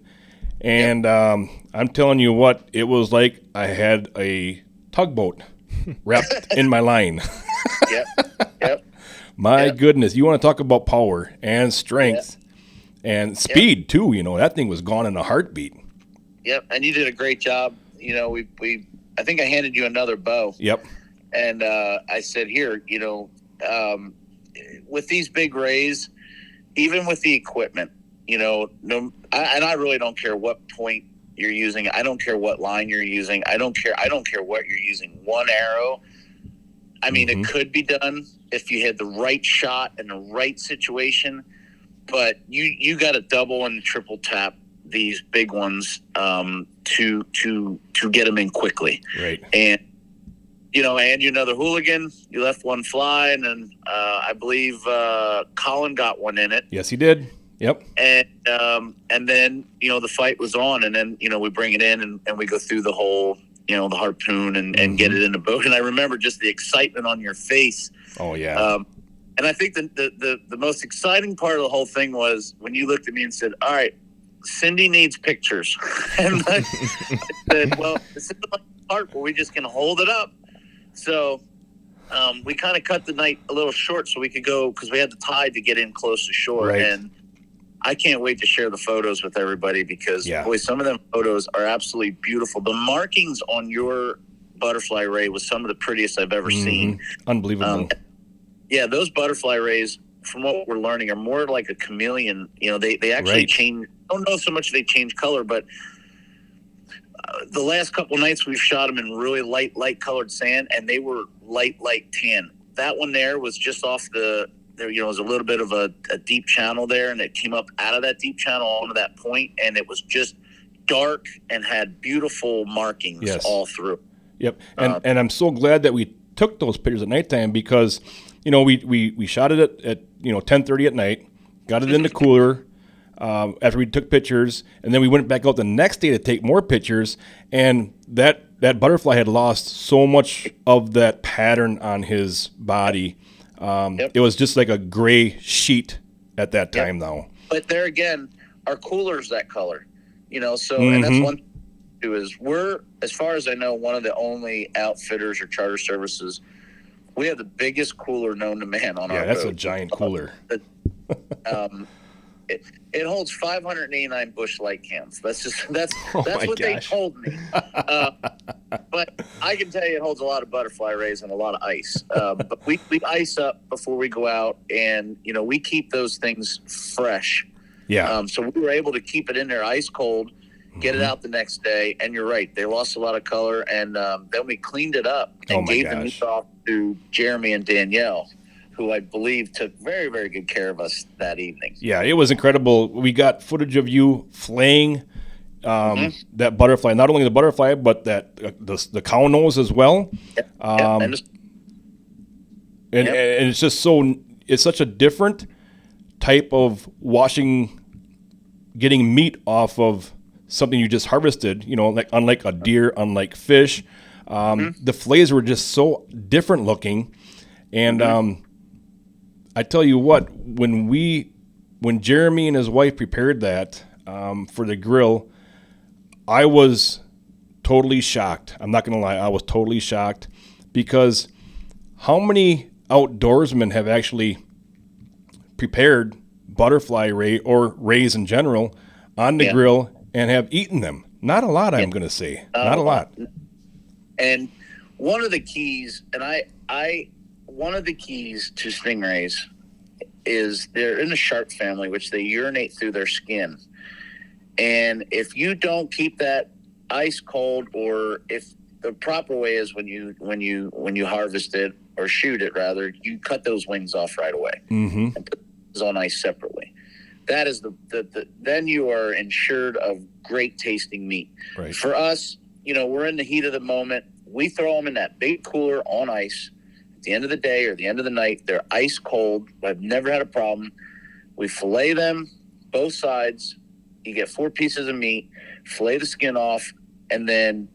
And I'm telling you what, it was like I had a tugboat wrapped in my line. Yep. My goodness, you want to talk about power and strength and speed too. You know, that thing was gone in a heartbeat. Yep, and you did a great job. You know, I think I handed you another bow. Yep. And I said, here, you know, with these big rays, even with the equipment, you know, and I really don't care what point you're using. I don't care what line you're using. I don't care what you're using. One arrow. I mean, it could be done if you had the right shot and the right situation, but you got to double and triple tap these big ones to get them in quickly. Right. And and you another hooligan. You left one fly, and then I believe Colin got one in it. Yes, he did. Yep. And then the fight was on, and then we bring it in and we go through the whole the harpoon and get it in the boat. And I remember just the excitement on your face. Oh yeah. And I think the most exciting part of the whole thing was when you looked at me and said, "All right, Cindy needs pictures," and I said, "Well, this is the part where we just can hold it up." So we kind of cut the night a little short so we could go, because we had the tide to get in close to shore. Right. And I can't wait to share the photos with everybody, because boy, some of them photos are absolutely beautiful. The markings on your butterfly ray was some of the prettiest I've ever seen. Unbelievable. Those butterfly rays, from what we're learning, are more like a chameleon. They actually change. I don't know so much they change color, but the last couple nights we've shot them in really light colored sand, and they were light tan. That one there was just off there was a little bit of a deep channel there, and it came up out of that deep channel onto that point, and it was just dark and had beautiful markings all through. Yep. And I'm so glad that we took those pictures at nighttime, because we shot it at 10:30 at night, got it in the cooler after we took pictures, and then we went back out the next day to take more pictures, and that butterfly had lost so much of that pattern on his body. It was just like a gray sheet at that time now. But there again, our cooler's that color, so, and that's one thing too, is we're, as far as I know, one of the only outfitters or charter services. We have the biggest cooler known to man on our boat. Yeah, that's a giant cooler. It holds 589 bush light cans. That's what they told me. But I can tell you, it holds a lot of butterfly rays and a lot of ice. But we ice up before we go out, and we keep those things fresh. Yeah. So we were able to keep it in there ice cold, get it out the next day, and you're right, they lost a lot of color, and then we cleaned it up and gave the meat off to Jeremy and Danielle, who I believe took very, very good care of us that evening. Yeah, it was incredible. We got footage of you flaying that butterfly, not only the butterfly, but that the cow nose as well. And it's just it's such a different type of getting meat off of something you just harvested, like unlike a deer, unlike fish. The fillets were just so different looking. And I tell you what, when Jeremy and his wife prepared that for the grill, I was totally shocked. I'm not going to lie, I was totally shocked, because how many outdoorsmen have actually prepared butterfly ray or rays in general on the grill and have eaten them? Not a lot, I'm going to say. Not a lot. And one of the keys, one of the keys to stingrays is they're in the shark family, which they urinate through their skin. And if you don't keep that ice cold, or if the proper way is when you harvest it or shoot it rather, you cut those wings off right away and put those on ice separately. That is then you are ensured of great tasting meat. Right. For us, we're in the heat of the moment. We throw them in that big cooler on ice. At the end of the day or the end of the night, they're ice cold. I've never had a problem. We fillet them, both sides. You get 4 pieces of meat, fillet the skin off, and then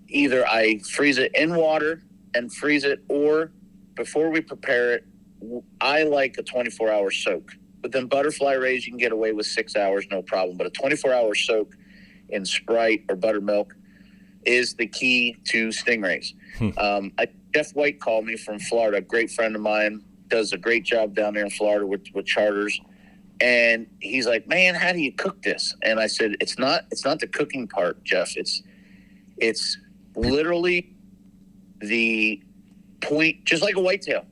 either I freeze it in water and freeze it, or before we prepare it, I like a 24-hour soak. But then butterfly rays, you can get away with 6 hours, no problem. But a 24-hour soak in Sprite or buttermilk is the key to stingrays. Jeff White called me from Florida, a great friend of mine, does a great job down there in Florida with charters. And he's like, "Man, how do you cook this?" And I said, it's not the cooking part, Jeff. It's literally the point, just like a whitetail.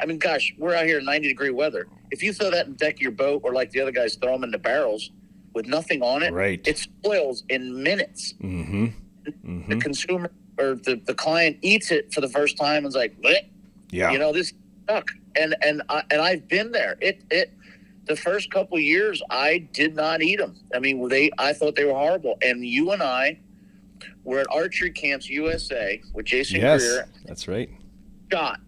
I mean, gosh, we're out here in 90-degree weather. If you throw that in the deck of your boat, or like the other guys throw them in the barrels with nothing on it, it spoils in minutes. The consumer or the client eats it for the first time and is like, "Bleh." This suck. And I've been there. The first couple of years, I did not eat them. I mean, I thought they were horrible. And you and I we're at Archery Camps USA with Jason Yes, Greer. that's right. Shot,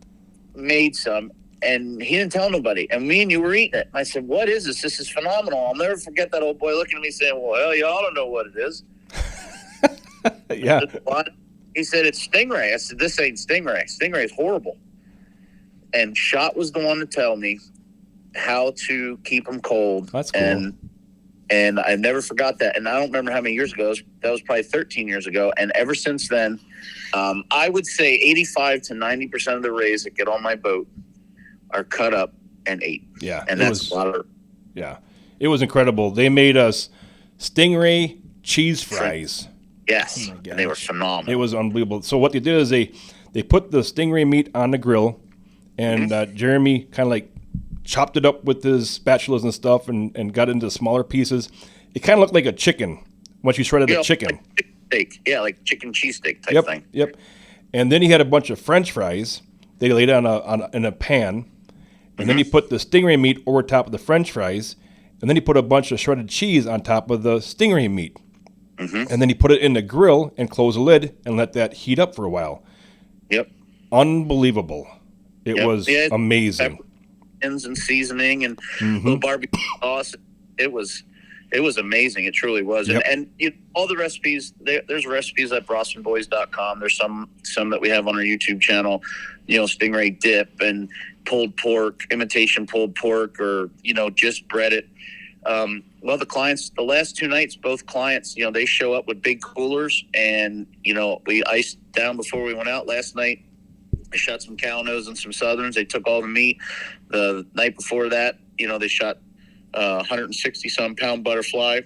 made some, and he didn't tell nobody. And me and you were eating it. I said, "What is this? This is phenomenal." I'll never forget that old boy looking at me saying, "Well, hell, y'all don't know what it is." Yeah. He said, "It's Stingray." I said, "This ain't Stingray. Stingray's horrible." And Shot was the one to tell me how to keep them cold. That's cool. And I never forgot that. And I don't remember how many years ago. That was probably 13 years ago. And ever since then, I would say 85 to 90% of the rays that get on my boat are cut up and ate. Yeah. And that's a lot of. Yeah. It was incredible. They made us Stingray cheese fries. Yes. Oh, and they were phenomenal. It was unbelievable. So what they did is they put the Stingray meat on the grill, and Jeremy kind of like chopped it up with his spatulas and stuff and got into smaller pieces. It kind of looked like a chicken once you shredded a chicken. Like steak. Yeah, like chicken cheesesteak type thing. Yep. And then he had a bunch of French fries. They laid it in a pan, and then he put the Stingray meat over top of the French fries, and then he put a bunch of shredded cheese on top of the Stingray meat. And then he put it in the grill and closed the lid and let that heat up for a while. Yep. Unbelievable. It was amazing. And seasoning and little barbecue sauce. It was amazing. It truly was. Yep. And all the recipes, there's recipes at BrossmanBoys.com. There's some that we have on our YouTube channel, Stingray dip and pulled pork, imitation pulled pork, or, just bread it. Well, the clients, the last 2 nights, both clients, they show up with big coolers, and, we iced down before we went out last night. I shot some cow nose and some southerns. They took all the meat. The night before that, they shot 160 some pound butterfly,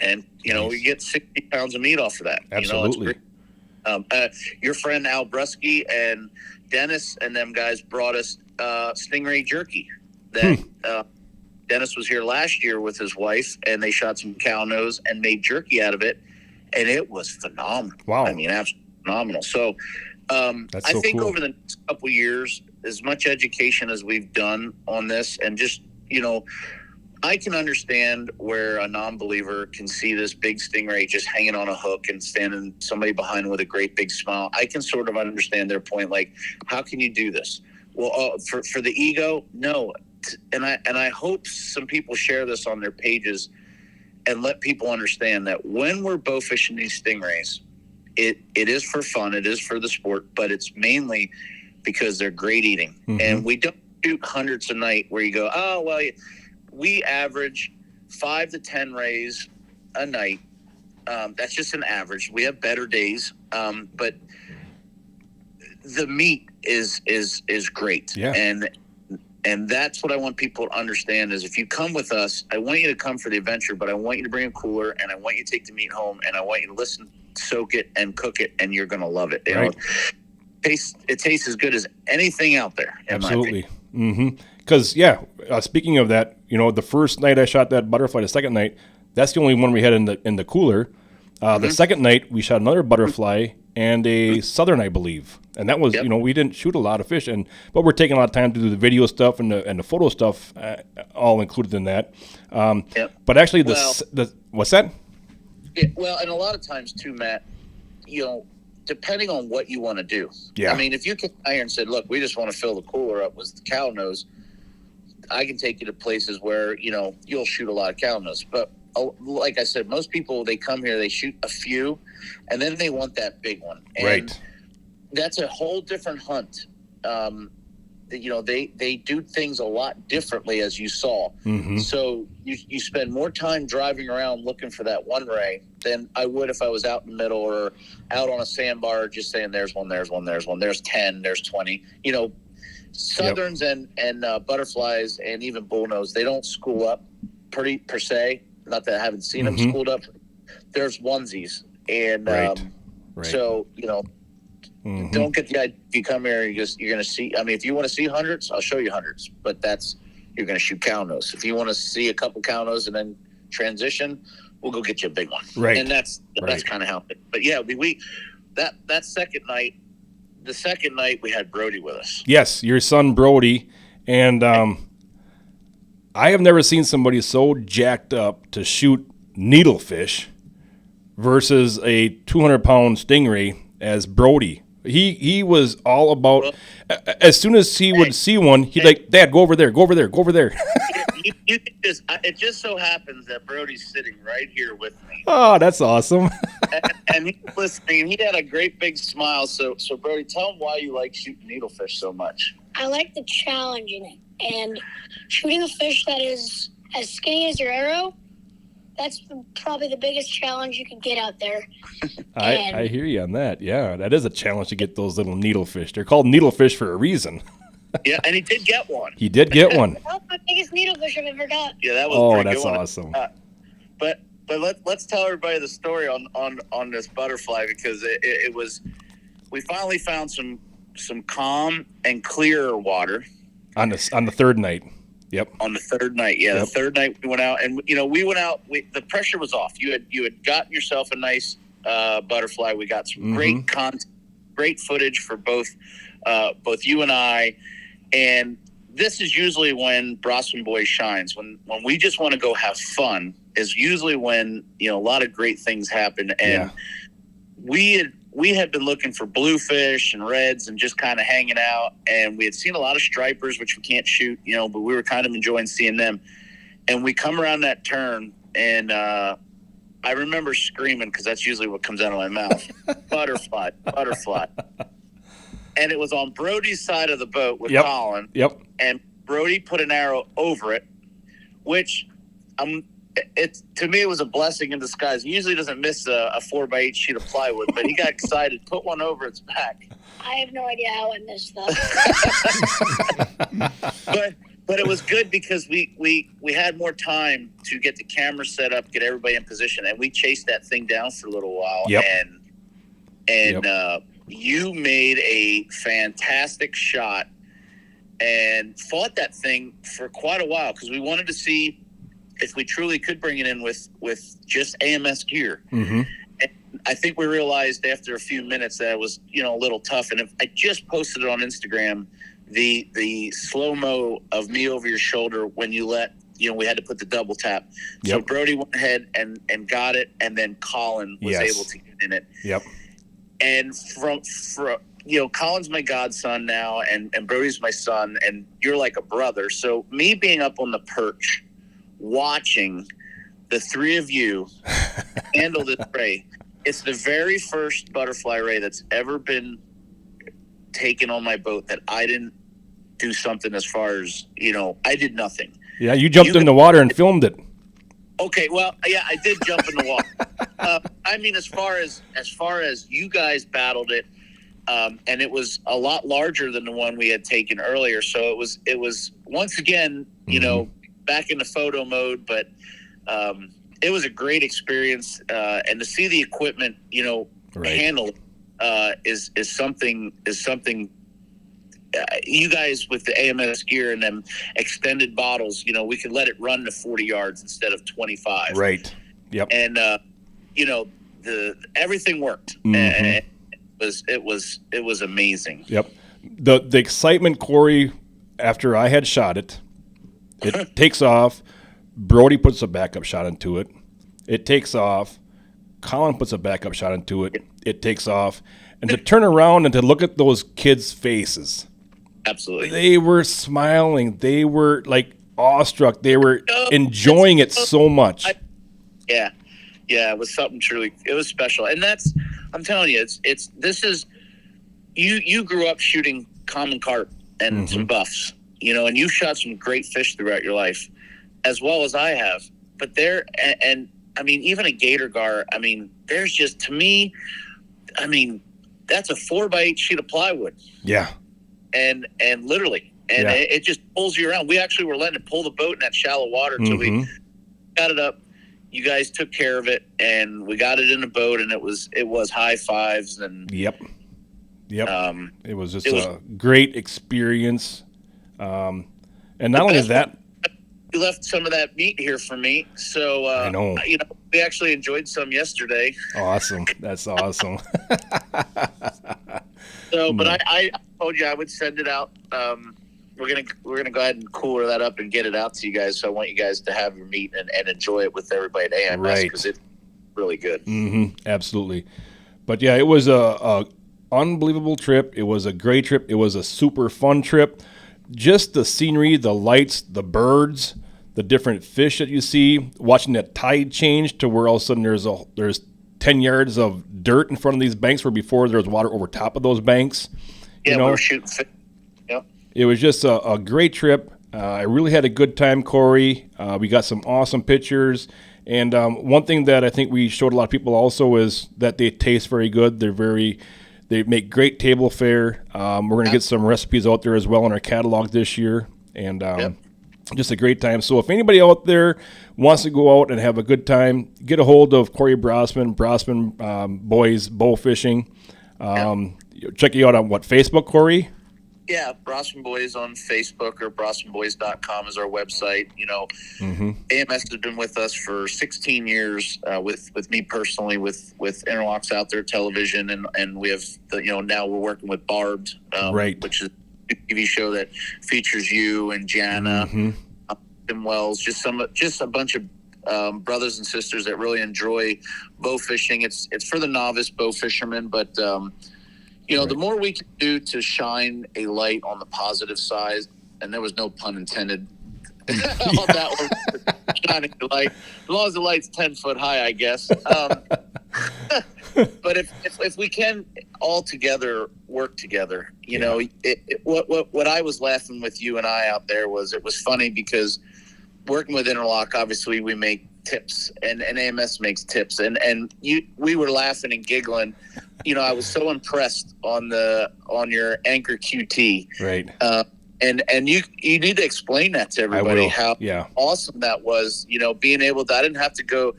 and we get 60 pounds of meat off of that. Absolutely. Your friend Al Brusky and Dennis and them guys brought us Stingray jerky. That Dennis was here last year with his wife, and they shot some cow nose and made jerky out of it, and it was phenomenal. Wow. I mean, absolutely phenomenal. So I think cool. over the next couple of years, as much education as we've done on this, and just, I can understand where a non-believer can see this big stingray just hanging on a hook and standing somebody behind with a great big smile. I can sort of understand their point. Like, how can you do this? Well, for the ego, no. And I hope some people share this on their pages and let people understand that when we're bow fishing these stingrays, it is for fun, it is for the sport, but it's mainly because they're great eating. And we don't shoot hundreds a night where you go, oh, well, we average 5 to 10 rays a night. That's just an average. We have better days, but the meat is great. Yeah. And that's what I want people to understand is if you come with us, I want you to come for the adventure, but I want you to bring a cooler, and I want you to take the meat home, and I want you to listen, soak it, and cook it, and you're going to love it. Right. It tastes as good as anything out there. Absolutely. Because, speaking of that, the first night I shot that butterfly, the second night, that's the only one we had in the cooler. The second night, we shot another butterfly and a southern, I believe. And that was, we didn't shoot a lot of fish, but we're taking a lot of time to do the video stuff and the photo stuff, all included in that. But actually, what's that? Yeah, well, and a lot of times too, Matt, depending on what you want to do. Yeah. I mean, if you came here and said, look, we just want to fill the cooler up with cow nose, I can take you to places where, you'll shoot a lot of cow nose. But like I said, most people, they come here, they shoot a few, and then they want that big one. And right. That's a whole different hunt. They do things a lot differently, as you saw. So you spend more time driving around looking for that one ray than I would if I was out in the middle or out on a sandbar just saying there's one, there's 10, there's 20. Southerns and butterflies and even bullnose, they don't school up per se. Not that I haven't seen them schooled up. There's onesies. And right. So, don't get the idea if you come here, you're going to see. I mean, if you want to see hundreds, I'll show you hundreds. But you're going to shoot cow nose. If you want to see a couple cow nose and then transition, we'll go get you a big one. Right. And that's kind of how. But yeah, that second night, the second night we had Brody with us. Yes, your son Brody, and I have never seen somebody so jacked up to shoot needlefish. versus a 200-pound stingray as Brody. He was all about. As soon as he would see one, he'd like, Dad, go over there, go over there, go over there. You can just. It just so happens that Brody's sitting right here with me. Oh, that's awesome. and he's listening. He had a great big smile. So Brody, tell him why you like shooting needlefish so much. I like the challenge in it, and shooting a fish that is as skinny as your arrow. That's probably the biggest challenge you can get out there. I hear you on that. Yeah, that is a challenge to get those little needlefish. They're called needlefish for a reason. Yeah, and he did get one. He did get one. That's my biggest needlefish I've ever got. Yeah, that was pretty that's good awesome. But let's tell everybody the story on this butterfly, because it was, we finally found some calm and clearer water on the third night. Yep. On the third night, yeah. Yep. The third night we went out, and we went out. The pressure was off. You had gotten yourself a nice butterfly. We got some great content, great footage for both you and I. And this is usually when Brossman Boys shines. When we just want to go have fun is usually when a lot of great things happen. And we had been looking for bluefish and reds and just kind of hanging out. And we had seen a lot of stripers, which we can't shoot, but we were kind of enjoying seeing them. And we come around that turn, and I remember screaming, because that's usually what comes out of my mouth, butterfly, butterfly. And it was on Brody's side of the boat with Colin. Yep. And Brody put an arrow over it, which to me, it was a blessing in disguise. He usually doesn't miss a 4x8 sheet of plywood, but he got excited, put one over its back. I have no idea how I missed that. But it was good because we had more time to get the camera set up, get everybody in position, and we chased that thing down for a little while. Yep. And you made a fantastic shot and fought that thing for quite a while, because we wanted to see if we truly could bring it in with just AMS gear. Mm-hmm. And I think we realized after a few minutes that it was, a little tough. And I just posted it on Instagram, the slow-mo of me over your shoulder when you let, we had to put the double tap. Yep. So Brody went ahead and got it, and then Colin was able to get in it. Yep. And from Colin's my godson now, and Brody's my son, and you're like a brother. So me being up on the perch, watching the three of you handle this ray, it's the very first butterfly ray that's ever been taken on my boat that I didn't do something as far as, I did nothing. Yeah, you jumped in the water and filmed it. Okay, well, yeah, I did jump in the water. I mean, as far as you guys battled it, and it was a lot larger than the one we had taken earlier. So it was once again, back into photo mode, but it was a great experience, and to see the equipment, handled is something. You guys with the AMS gear and them extended bottles, we could let it run to 40 yards instead of 25. Right. Yep. And everything worked. Mm-hmm. And it was amazing. Yep. The excitement, Corey, after I had shot it takes off. Brody puts a backup shot into it. It takes off. Colin puts a backup shot into it. It takes off. And to turn around and to look at those kids' faces. Absolutely. They were smiling. They were like awestruck. They were enjoying it so much. Yeah, it was something truly. It was special, and I'm telling you, this is you grew up shooting common carp and some buffs, and you shot some great fish throughout your life, as well as I have. But and I mean, even a gator gar. I mean, there's just, to me, I mean, that's a 4x8 sheet of plywood. Yeah. And literally, and it just pulls you around. We actually were letting it pull the boat in that shallow water till we got it up. You guys took care of it, and we got it in the boat, and it was high fives. And Yep. It was just a great experience. And not only that, you left some of that meat here for me, so I know. We actually enjoyed some yesterday. Awesome. That's awesome. So, but I told you I would send it out. We're gonna go ahead and cooler that up and get it out to you guys. So I want you guys to have your meat and enjoy it with everybody at AMS, because really good. Absolutely. But yeah, it was a unbelievable trip. It was a great trip. It was a super fun trip. Just the scenery, the lights, the birds, the different fish that you see, watching that tide change to where all of a sudden there's 10 yards of dirt in front of these banks where before there was water over top of those banks. Yeah, you know? we were shooting fish. Yep. It was just a great trip. I really had a good time, Corey. We got some awesome pictures. And one thing that I think we showed a lot of people also is that they taste very good. They make great table fare. We're going to get some recipes out there as well in our catalog this year. And just a great time. So if anybody out there wants to go out and have a good time, get a hold of Corey Brossman Boys Bowfishing. Check you out on Facebook, Corey? Yeah, Brossman Boys on Facebook, or BrossmanBoys.com is our website. AMS has been with us for 16 years, with me personally, with Interlocks Out There Television, and we have now we're working with Barbed, which is a TV show that features you and Jana, Tim Wells, just a bunch of brothers and sisters that really enjoy bow fishing. It's for the novice bow fisherman, but the more we can do to shine a light on the positive side, and there was no pun intended on that one, shining the light, as long as the light's 10 foot high, I guess. But if we can all together work together, what I was laughing with you and I out there was, it was funny because working with Interlock, obviously we make tips, and AMS makes tips, and we were laughing and giggling. I was so impressed on your Anchor QT, right? And you need to explain that to everybody, how awesome that was. Being able to, I didn't have to go.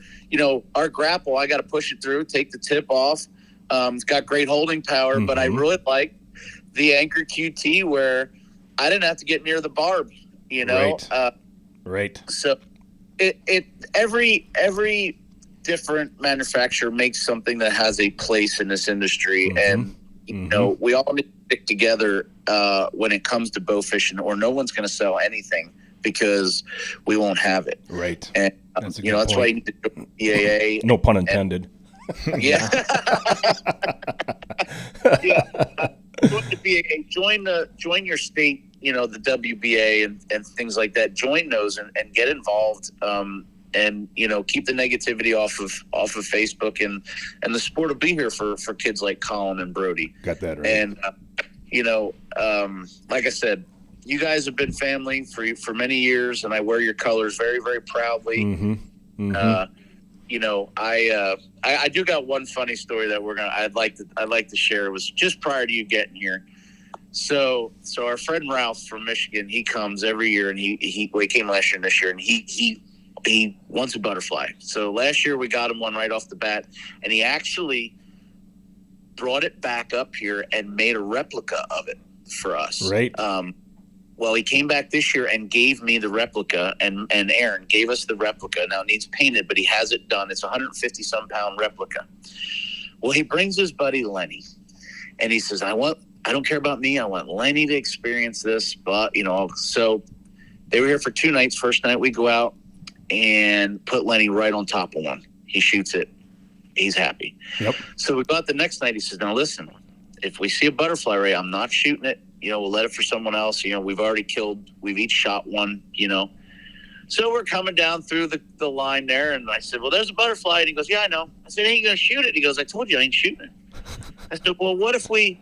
Our grapple, I got to push it through, take the tip off. It's got great holding power, but I really like the Anchor QT where I didn't have to get near the barb. Right. So every different manufacturer makes something that has a place in this industry, and we all need to stick together when it comes to bow fishing, or no one's going to sell anything because we won't have it. Right. And that's why you need to do EAA. No pun intended. Yeah. Join your state, the WBA and things like that. Join those and get involved. And keep the negativity off of Facebook, and the sport will be here for kids like Colin and Brody. Got that right. And like I said, you guys have been family for many years, and I wear your colors very, very proudly. I do got one funny story that I'd like to share. It was just prior to you getting here. So our friend Ralph from Michigan, he comes every year, and he came last year and this year, and he wants a butterfly. So last year we got him one right off the bat, and he actually brought it back up here and made a replica of it for us. Right. Well, he came back this year and gave me the replica, and Aaron gave us the replica. Now it needs painted, but he has it done. It's a 150-some pound replica. Well, he brings his buddy Lenny, and he says, I don't care about me. I want Lenny to experience this. But, so they were here for 2 nights. First night we go out and put Lenny right on top of one. He shoots it. He's happy. Yep. So we go out the next night. He says, now listen, if we see a butterfly ray, I'm not shooting it. We'll let it for someone else. We've each shot one, So we're coming down through the line there, and I said, well, there's a butterfly. And he goes, yeah, I know. I said, ain't you going to shoot it? He goes, I told you I ain't shooting it. I said, well, what if we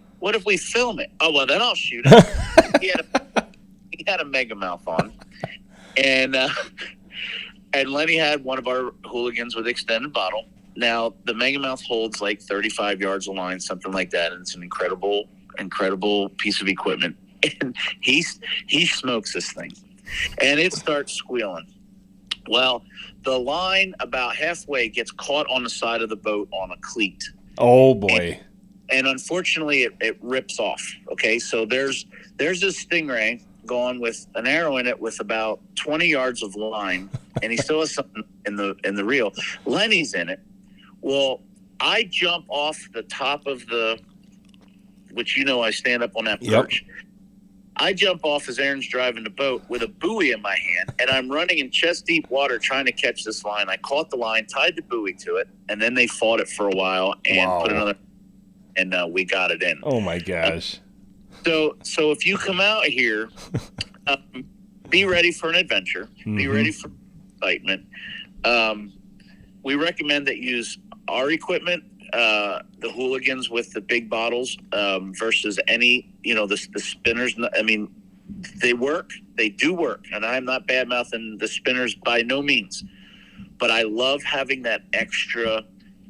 film it? Oh, well, then I'll shoot it. He had a mega mouth on. And Lenny had one of our hooligans with extended bottle. Now, the mega mouth holds like 35 yards of line, something like that. And it's an incredible piece of equipment. And he smokes this thing, and it starts squealing. Well, the line about halfway gets caught on the side of the boat on a cleat. Oh boy. And unfortunately it rips off. Okay. So there's this Stingray going with an arrow in it with about 20 yards of line, and he still has something in the reel. Lenny's in it. Well, I jump off the top of which I stand up on that perch. Yep. I jump off as Aaron's driving the boat with a buoy in my hand, and I'm running in chest-deep water trying to catch this line. I caught the line, tied the buoy to it, and then they fought it for a while and put another, and we got it in. Oh, my gosh. So if you come out here, be ready for an adventure. Be ready for excitement. We recommend that you use our equipment, the hooligans with the big bottles, versus any, the spinners. I mean, they work. They do work. And I'm not bad-mouthing the spinners by no means. But I love having that extra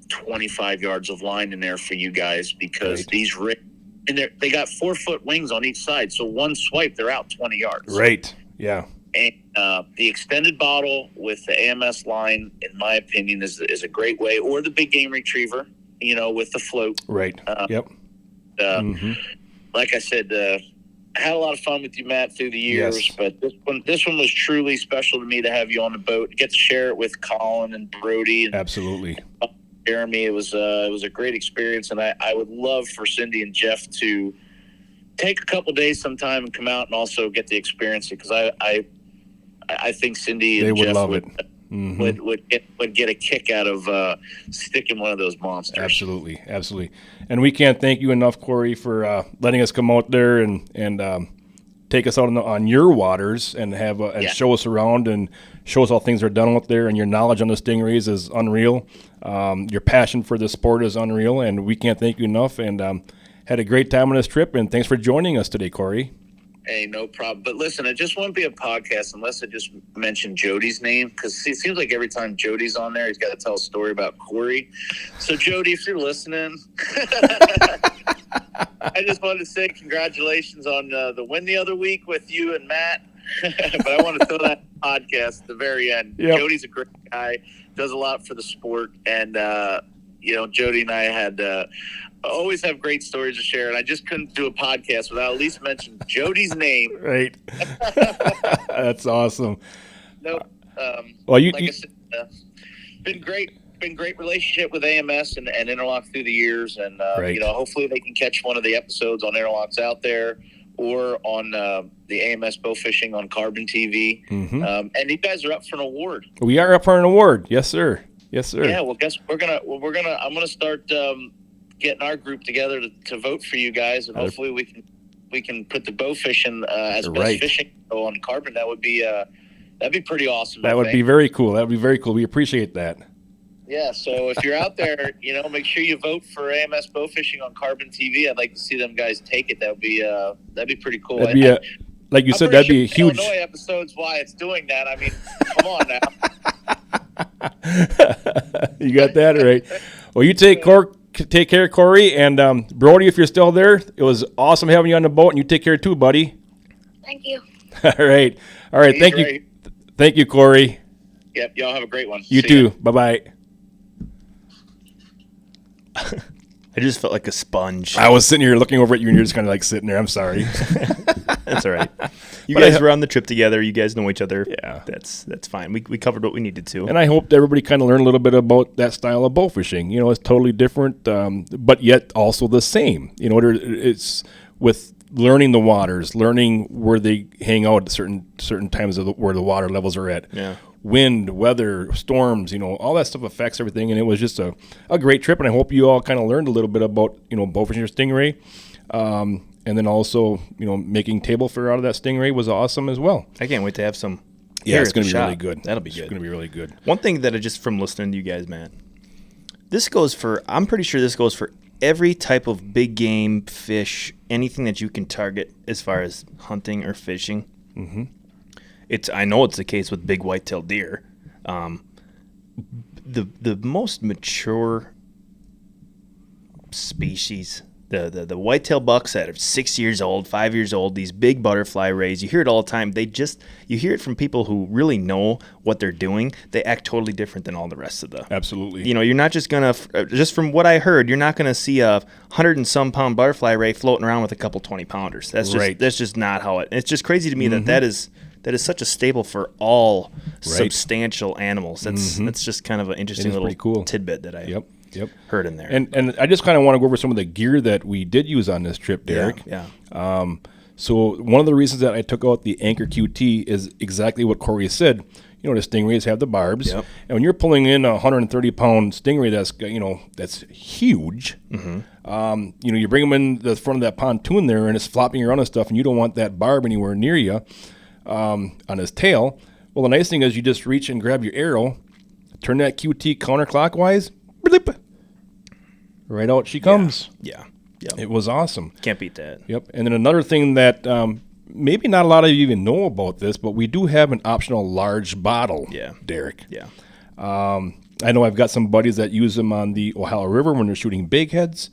25 yards of line in there for you guys, because these rigs, and they got 4-foot wings on each side. So one swipe, they're out 20 yards. Right. Yeah. And the extended bottle with the AMS line, in my opinion, is a great way. Or the big game retriever, with the float. Right. Yep. Like I said, I had a lot of fun with you, Matt, through the years. Yes. But this one was truly special to me to have you on the boat, get to share it with Colin and Brody. And absolutely. Jeremy, it was a great experience, and I would love for Cindy and Jeff to take a couple days sometime and come out and also get the experience, because I think Cindy and Jeff would get a kick out of sticking one of those monsters. Absolutely. And we can't thank you enough, Corey, for letting us come out there and take us out on your waters and have show us around and show us how things are done out there. And your knowledge on the Stingrays is unreal. Your passion for the sport is unreal, and we can't thank you enough. And had a great time on this trip, and thanks for joining us today, Corey. Hey, no problem. But listen, it just won't be a podcast unless I just mention Jody's name, because it seems like every time Jody's on there, he's got to tell a story about Corey. So, Jody, if you're listening, I just wanted to say congratulations on the win the other week with you and Matt. But I want to throw that podcast at the very end. Yep. Jody's a great guy, does a lot for the sport, and Jody and I had always have great stories to share, and I just couldn't do a podcast without at least mentioning Jody's name. Right. That's awesome. Nope. Well, I said, been great relationship with AMS and Interlock through the years, and hopefully they can catch one of the episodes on Interlocks out there or on the AMS Bowfishing on Carbon TV. And you guys are up for an award. We are up for an award. Yes, sir. Yeah. Well, I'm gonna start getting our group together to vote for you guys, and hopefully we can put the bowfishing as best fishing on Carbon. That'd be pretty awesome. That would be very cool. We appreciate that. Yeah. So if you're out there, make sure you vote for AMS Bowfishing on Carbon TV. I'd like to see them guys take it. That'd be pretty cool. That'd be like you said, that'd be a huge. Illinois episode's why it's doing that. I mean, come on now. You got that right. Well, you take care, Corey, and Brody, if you're still there. It was awesome having you on the boat, and you take care too, buddy. Thank you. All right. Thank you, Corey. Yep. Y'all have a great one. You too. Bye-bye. I just felt like a sponge. I was sitting here looking over at you, and you're just kind of like sitting there. I'm sorry. That's all right. You guys were on the trip together. You guys know each other. Yeah. That's fine. We covered what we needed to. And I hope everybody kind of learned a little bit about that style of bowfishing. It's totally different, but yet also the same. It's with learning the waters, learning where they hang out at certain times where the water levels are at. Yeah. Wind, weather, storms, all that stuff affects everything. And it was just a great trip. And I hope you all kind of learned a little bit about, bowfishing your Stingray. And then also, making table fare out of that Stingray was awesome as well. I can't wait to have some. Yeah, it's going to be really good. That'll be good. It's going to be really good. One thing that I just from listening to you guys, man, I'm pretty sure this goes for every type of big game, fish, anything that you can target as far as hunting or fishing. Mm-hmm. I know it's the case with big whitetail deer. The most mature species, the whitetail bucks that are 6 years old, 5 years old, these big butterfly rays, you hear it all the time. You hear it from people who really know what they're doing. They act totally different than all the rest of the. Absolutely. You're not just gonna, just from what I heard, you're not gonna see a 100 and some pound butterfly ray floating around with a couple 20 pounders. That's just not how it. It's just crazy to me that is such a staple for all substantial animals. That's just kind of an interesting little cool tidbit that I heard in there. And I just kind of want to go over some of the gear that we did use on this trip, Derek. Yeah. So one of the reasons that I took out the Anchor QT is exactly what Corey said. The Stingrays have the barbs, Yep. and when you're pulling in a 130-pound Stingray that's huge, you bring them in the front of that pontoon there, and it's flopping around and stuff, and you don't want that barb anywhere near you on his tail. Well, the nice thing is you just reach and grab your arrow, turn that QT counterclockwise, blip, right out she comes. Yeah. It was awesome. Can't beat that. Yep. And then another thing that maybe not a lot of you even know about this, but we do have an optional large bottle, Derek. Yeah. I know I've got some buddies that use them on the Ohio River when they're shooting big heads.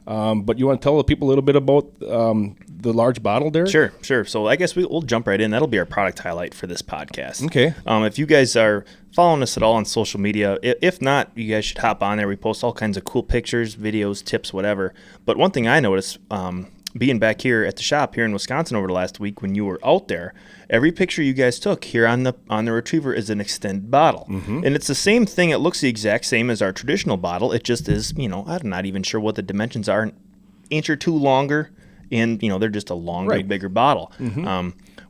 But you want to tell the people a little bit about the large bottle, Derek? Sure. So I guess we'll jump right in. That'll be our product highlight for this podcast. Okay. If you guys are following us at all on social media, if not, you guys should hop on there. We post all kinds of cool pictures, videos, tips, whatever. But one thing I noticed, being back here at the shop here in Wisconsin over the last week when you were out there, every picture you guys took here on the Retriever is an extended bottle. And it's the same thing. It looks the exact same as our traditional bottle. It just is, I'm not even sure what the dimensions are, an inch or two longer, and, they're just a longer, bigger bottle.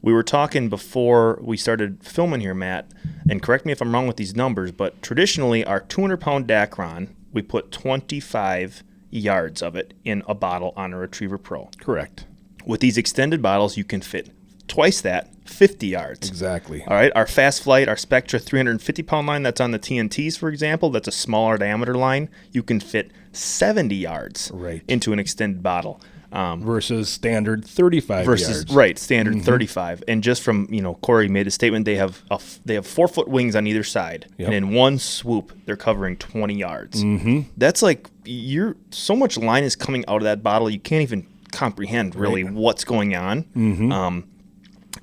We were talking before we started filming here, Matt, and correct me if I'm wrong with these numbers, but traditionally our 200-pound Dacron, we put 25 yards of it in a bottle on a Retriever Pro. Correct. With these extended bottles, you can fit twice that, 50 yards. Exactly. All right, our Fast Flight, our Spectra 350-pound line that's on the TNTs, for example, that's a smaller diameter line, you can fit 70 yards into an extended bottle. Versus standard 35 yards. Right, standard 35. And just from, Corey made a statement, they have 4-foot wings on either side. Yep. And in one swoop, they're covering 20 yards. That's like, so much line is coming out of that bottle, you can't even comprehend really what's going on.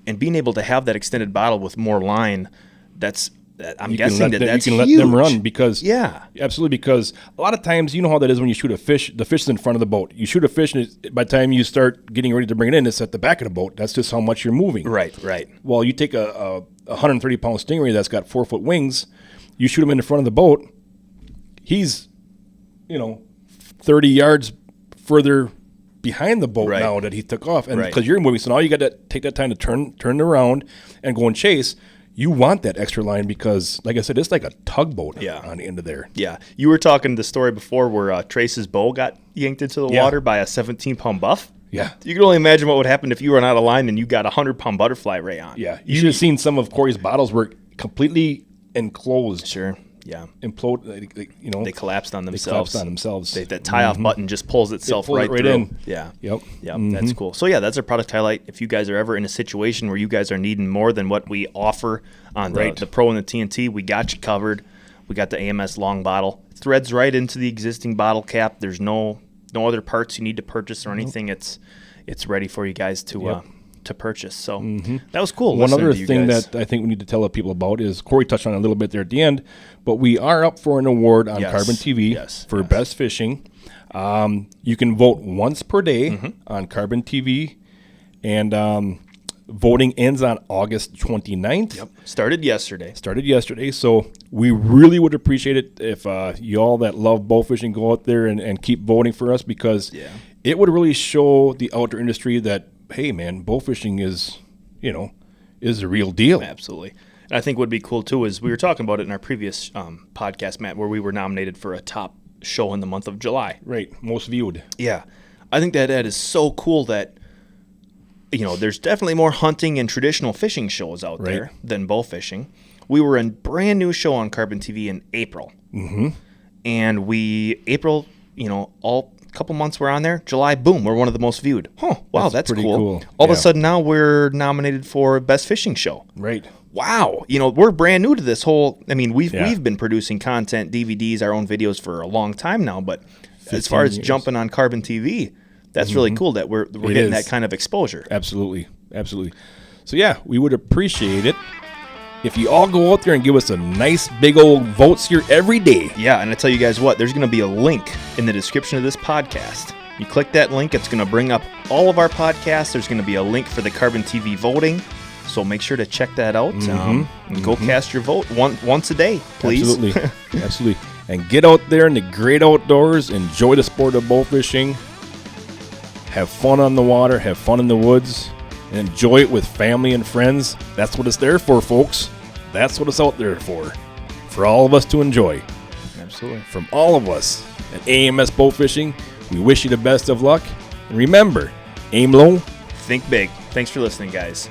And being able to have that extended bottle with more line, that's guessing that's you can huge. let them run because absolutely, because a lot of times you know how that is when you shoot a fish. The fish is in front of the boat. You shoot a fish, and by the time you start getting ready to bring it in, it's at the back of the boat. That's just how much you're moving. Right. Well, you take a 130-pound Stingray that's got 4-foot wings. You shoot him in the front of the boat. He's 30 yards further behind the boat now that he took off, and because you're moving, so now you got to take that time to turn around and go and chase. You want that extra line because, like I said, it's like a tugboat on the end of there. Yeah. You were talking the story before where Trace's bow got yanked into the water by a 17-pound buff. Yeah. You can only imagine what would happen if you were out of line and you got a 100-pound butterfly ray on. Yeah. You should have seen some of Corey's bottles were completely enclosed. Sure. Yeah. Implode, They collapsed on themselves. That tie-off button just pulls itself right through. In. Yeah. Yep. That's cool. So, that's our product highlight. If you guys are ever in a situation where you guys are needing more than what we offer on the Pro and the TNT, we got you covered. We got the AMS long bottle. It threads right into the existing bottle cap. There's no other parts you need to purchase or anything. It's ready for you guys to purchase. So that was cool. One other thing that I think we need to tell people about is Corey touched on it a little bit there at the end, but we are up for an award on Carbon TV for best fishing. You can vote once per day on Carbon TV, and voting ends on August 29th. Yep. Started yesterday. So we really would appreciate it if you all that love bow fishing go out there and keep voting for us, because it would really show the outdoor industry that, hey, man, bow fishing is the real deal. Absolutely. And I think what would be cool, too, is we were talking about it in our previous podcast, Matt, where we were nominated for a top show in the month of July. Right. Most viewed. Yeah. I think that is so cool that, there's definitely more hunting and traditional fishing shows out there than bow fishing. We were a brand new show on Carbon TV in April. And April, all couple months we're on there. July, boom, we're one of the most viewed. Wow, that's pretty cool. cool. All of a sudden now we're nominated for Best Fishing Show. Right. Wow. We're brand new to this whole, we've been producing content, DVDs, our own videos for a long time now, but as far as jumping on Carbon TV, that's really cool that we're getting that kind of exposure. Absolutely. So we would appreciate it if you all go out there and give us a nice big old votes here every day. Yeah, and I tell you guys what, there's going to be a link in the description of this podcast. You click that link, it's going to bring up all of our podcasts. There's going to be a link for the Carbon TV voting, so make sure to check that out. And go cast your vote once a day, please. Absolutely. And get out there in the great outdoors, enjoy the sport of bow fishing, have fun on the water, have fun in the woods, and enjoy it with family and friends. That's what it's there for, folks. That's what it's out there for all of us to enjoy. Absolutely. From all of us at AMS Bowfishing, we wish you the best of luck. And remember, aim low, think big. Thanks for listening, guys.